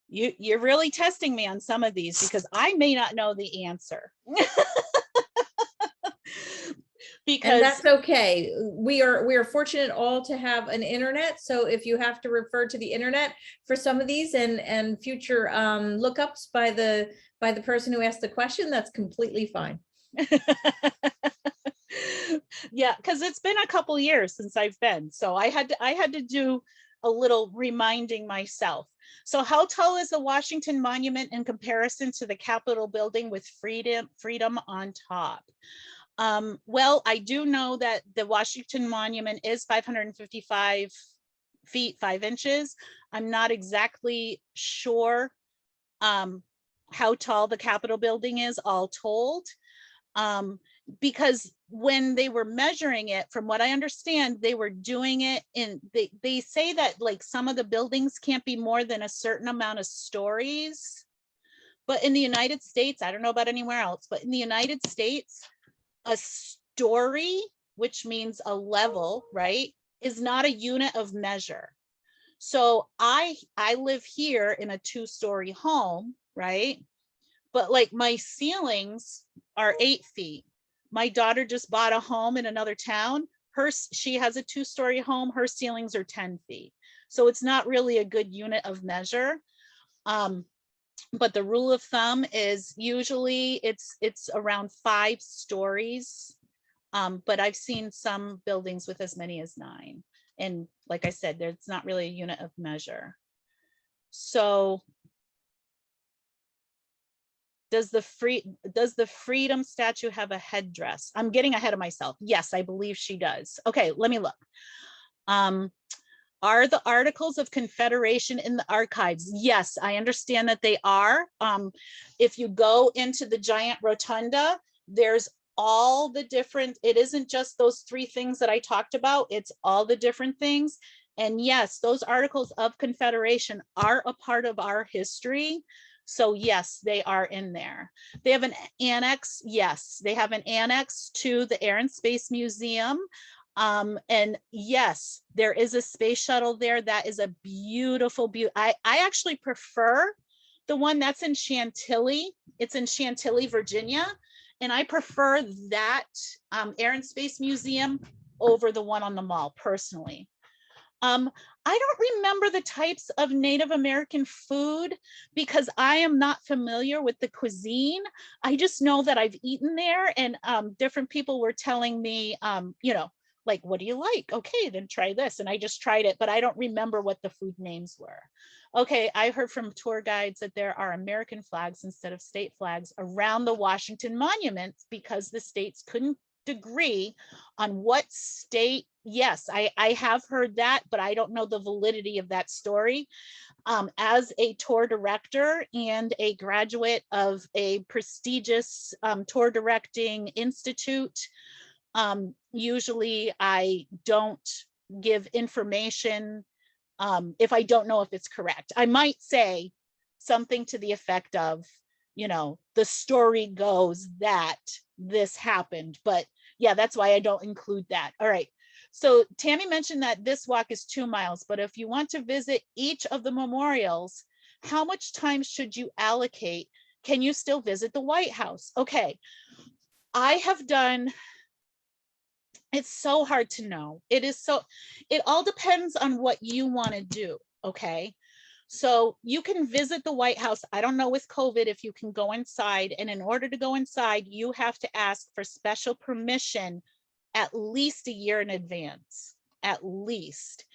you're really testing me on some of these because I may not know the answer. Because and that's okay. We are fortunate all to have an internet. So if you have to refer to the internet for some of these and future lookups by the person who asked the question, that's completely fine. Yeah, because it's been a couple years since I've been, so I had to do a little reminding myself. So how tall is the Washington Monument in comparison to the Capitol building with freedom on top? Well, I do know that the Washington Monument is 555 feet 5 inches. I'm not exactly sure how tall the Capitol building is all told, because when they were measuring it, from what I understand, they were doing it in, they say that like some of the buildings can't be more than a certain amount of stories. But in the United States, I don't know about anywhere else, but in the United States, a story, which means a level, right, is not a unit of measure. So I live here in a 2-story home, right? But like my ceilings are 8 feet. My daughter just bought a home in another town. She has a 2-story home. Her ceilings are 10 feet. So it's not really a good unit of measure. But the rule of thumb is usually it's around 5 stories. But I've seen some buildings with as many as 9. And like I said, it's not really a unit of measure. So does the Freedom statue have a headdress? I'm getting ahead of myself. Yes, I believe she does. Okay, let me look. Are the Articles of Confederation in the archives? Yes, I understand that they are. If you go into the giant rotunda, there's all the different, it isn't just those 3 things that I talked about, it's all the different things. And yes, those Articles of Confederation are a part of our history. So yes, they are in there. They have an annex. Yes, they have an annex to the Air and Space Museum. And yes, there is a space shuttle there. That is a beautiful, I actually prefer the one that's in Chantilly. It's in Chantilly, Virginia. And I prefer that Air and Space Museum over the one on the mall personally. I don't remember the types of Native American food because I am not familiar with the cuisine. I just know that I've eaten there, and different people were telling me, you know, like, what do you like? Okay, then try this. And I just tried it, but I don't remember what the food names were. Okay, I heard from tour guides that there are American flags instead of state flags around the Washington monuments because the states couldn't agree on what state. Yes, I have heard that, but I don't know the validity of that story. As a tour director and a graduate of a prestigious tour directing institute, usually I don't give information if I don't know if it's correct. I might say something to the effect of, you know, the story goes that this happened, but yeah, that's why I don't include that. All right. So Tammy mentioned that this walk is 2 miles, but if you want to visit each of the memorials, how much time should you allocate? Can you still visit the White House? Okay. I have done, it's so hard to know. It all depends on what you want to do. Okay. So you can visit the White House. I don't know with COVID if you can go inside. And in order to go inside, you have to ask for special permission at least a year in advance, at least.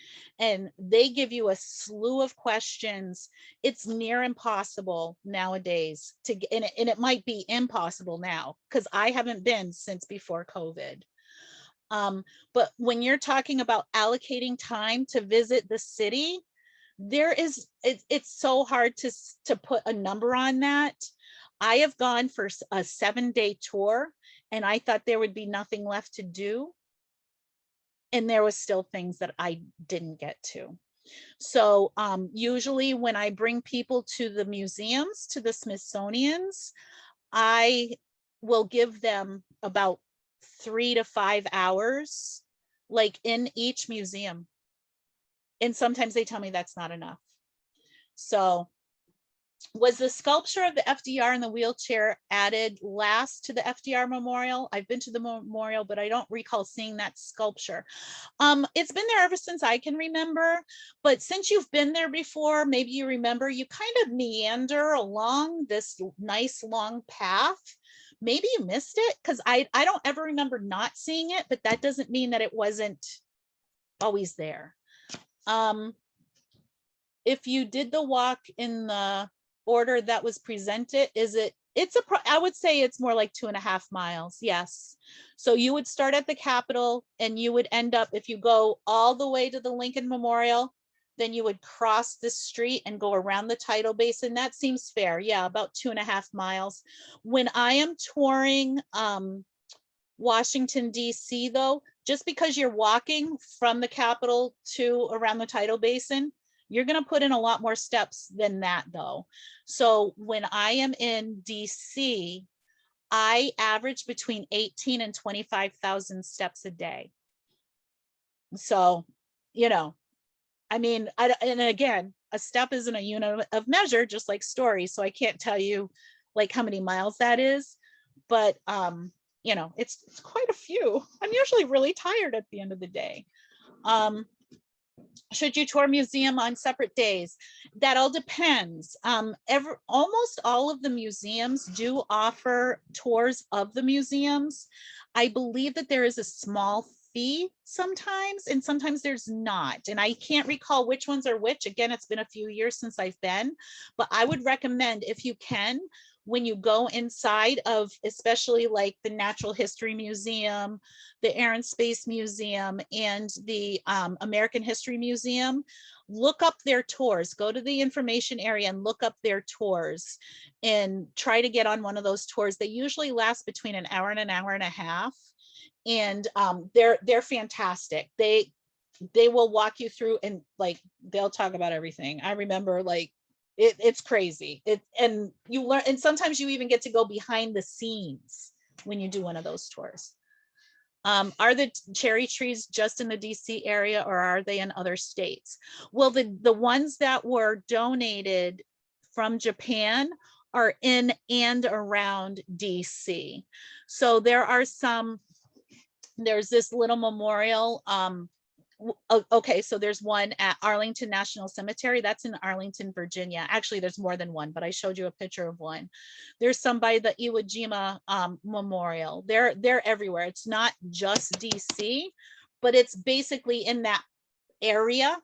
And they give you a slew of questions. It's near impossible nowadays to get, and it might be impossible now because I haven't been since before COVID. But when you're talking about allocating time to visit the city, it's so hard to put a number on that. I have gone for a 7-day tour and I thought there would be nothing left to do. And there was still things that I didn't get to. So usually when I bring people to the museums, to the Smithsonian's, I will give them about 3 to 5 hours, like in each museum. And sometimes they tell me that's not enough. So was the sculpture of the FDR in the wheelchair added last to the FDR memorial? I've been to the memorial, but I don't recall seeing that sculpture. It's been there ever since I can remember, but since you've been there before, maybe you remember, you kind of meander along this nice long path. Maybe you missed it because I don't ever remember not seeing it, but that doesn't mean that it wasn't always there. If you did the walk in the order that was presented, I would say it's more like 2.5 miles. Yes. So you would start at the Capitol and you would end up, if you go all the way to the Lincoln Memorial, then you would cross the street and go around the Tidal Basin. That seems fair. Yeah, about 2.5 miles. When I am touring Washington, D.C., though, just because you're walking from the Capitol to around the Tidal Basin, you're going to put in a lot more steps than that, though. So when I am in DC, I average between 18 and 25,000 steps a day. So, you know, I mean, and again, a step isn't a unit of measure, just like stories. So I can't tell you like how many miles that is, but you know, it's quite a few. I'm usually really tired at the end of the day. Should you tour museum on separate days? That all depends. Almost all of the museums do offer tours of the museums. I believe that there is a small fee sometimes, and sometimes there's not. And I can't recall which ones are which. Again, it's been a few years since I've been, but I would recommend, if you can, when you go inside of, especially like the Natural History Museum, the Air and Space Museum, and the American History Museum, look up their tours. Go to the information area and look up their tours and try to get on one of those tours. They usually last between an hour and an hour and a half. And they're fantastic. They will walk you through and like they'll talk about everything. I remember like it's crazy. And you learn, and sometimes you even get to go behind the scenes when you do one of those tours. Are the cherry trees just in the DC area or are they in other states? Well, the ones that were donated from Japan are in and around DC. So there are some, there's this little memorial. Okay, so there's one at Arlington National Cemetery. That's in Arlington, Virginia. Actually, there's more than one, but I showed you a picture of one. There's some by the Iwo Jima Memorial. They're everywhere. It's not just DC, but it's basically in that area.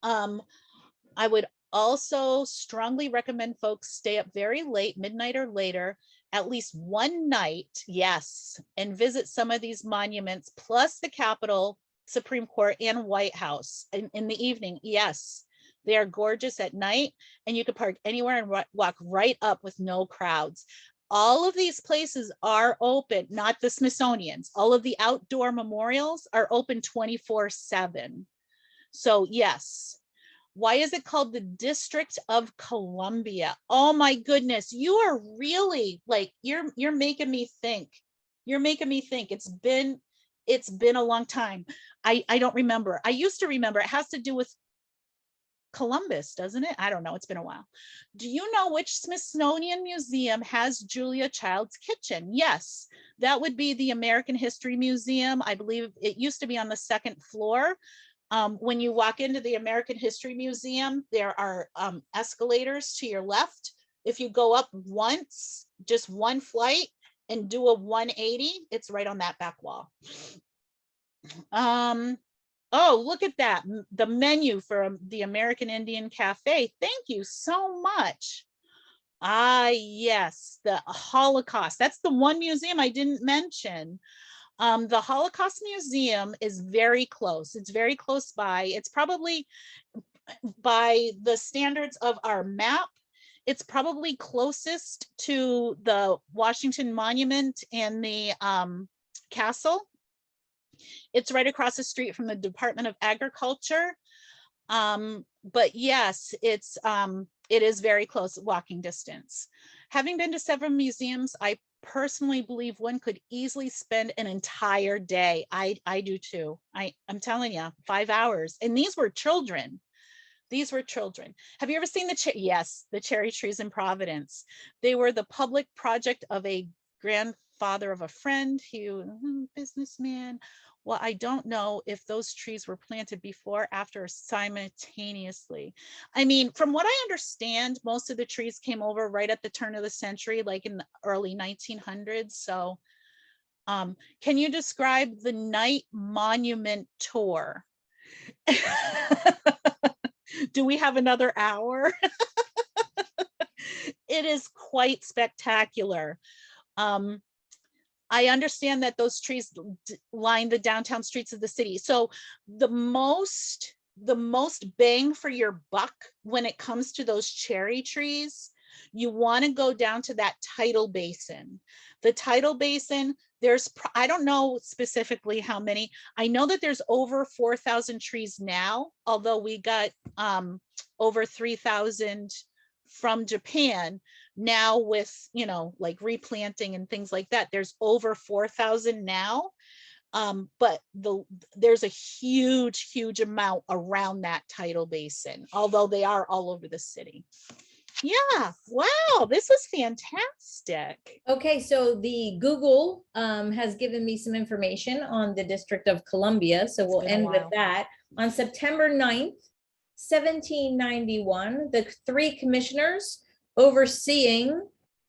I would also strongly recommend folks stay up very late, midnight or later, at least one night, yes, and visit some of these monuments, plus the Capitol, Supreme Court, and White House in the evening. Yes, they are gorgeous at night, and you can park anywhere and walk right up with no crowds. All of these places are open, not the Smithsonian's. All of the outdoor memorials are open 24/7. So yes. Why is it called the District of Columbia? Oh my goodness, you are really like, you're making me think. You're making me think. It's been a long time. I don't remember. I used to remember. It has to do with Columbus, doesn't it? I don't know. It's been a while. Do you know which Smithsonian Museum has Julia Child's kitchen? Yes, that would be the American History Museum. I believe it used to be on the second floor. When you walk into the American History Museum, there are escalators to your left. If you go up once, just one flight, and do a 180, it's right on that back wall. Oh, look at that. The menu for the American Indian Cafe. Thank you so much. Ah, yes, the Holocaust. That's the one museum I didn't mention. The Holocaust Museum is very close. It's very close by. It's probably, by the standards of our map, it's probably closest to the Washington Monument and the castle. It's right across the street from the Department of Agriculture. But yes, it is very close walking distance. Having been to several museums, I personally believe one could easily spend an entire day. I do too. I'm telling you, 5 hours. And these were children. These were children. Have you ever seen yes, the cherry trees in Providence? They were the public project of a grandfather of a friend, businessman. Well, I don't know if those trees were planted before, after, or simultaneously. I mean, from what I understand, most of the trees came over right at the turn of the century, like in the early 1900s. So can you describe the night monument tour? Do we have another hour? It is quite spectacular. I understand that those trees line the downtown streets of the city. So the most bang for your buck when it comes to those cherry trees, you want to go down to that Tidal Basin. The Tidal Basin, I don't know specifically how many. I know that there's over 4,000 trees now, although we got over 3,000 from Japan. Now with, like replanting and things like that, there's over 4,000 now. But there's a huge amount around that Tidal Basin, although they are all over the city. Yeah, wow, this was fantastic. Okay, so the Google has given me some information on the District of Columbia, so we'll end with that. On September 9th, 1791, the 3 commissioners overseeing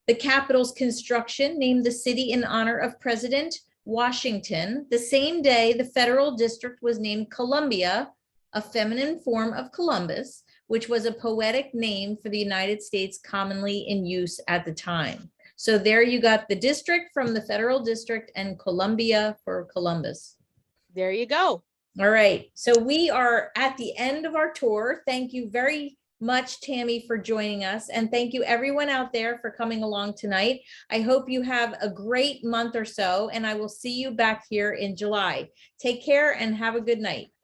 the Capitol's construction named the city in honor of President Washington. The same day, the federal district was named Columbia, a feminine form of Columbus, which was a poetic name for the United States commonly in use at the time. So there you got the district from the federal district and Columbia for Columbus. There you go. All right, so we are at the end of our tour. Thank you very much, Tammy, for joining us. And thank you everyone out there for coming along tonight. I hope you have a great month or so, and I will see you back here in July. Take care and have a good night.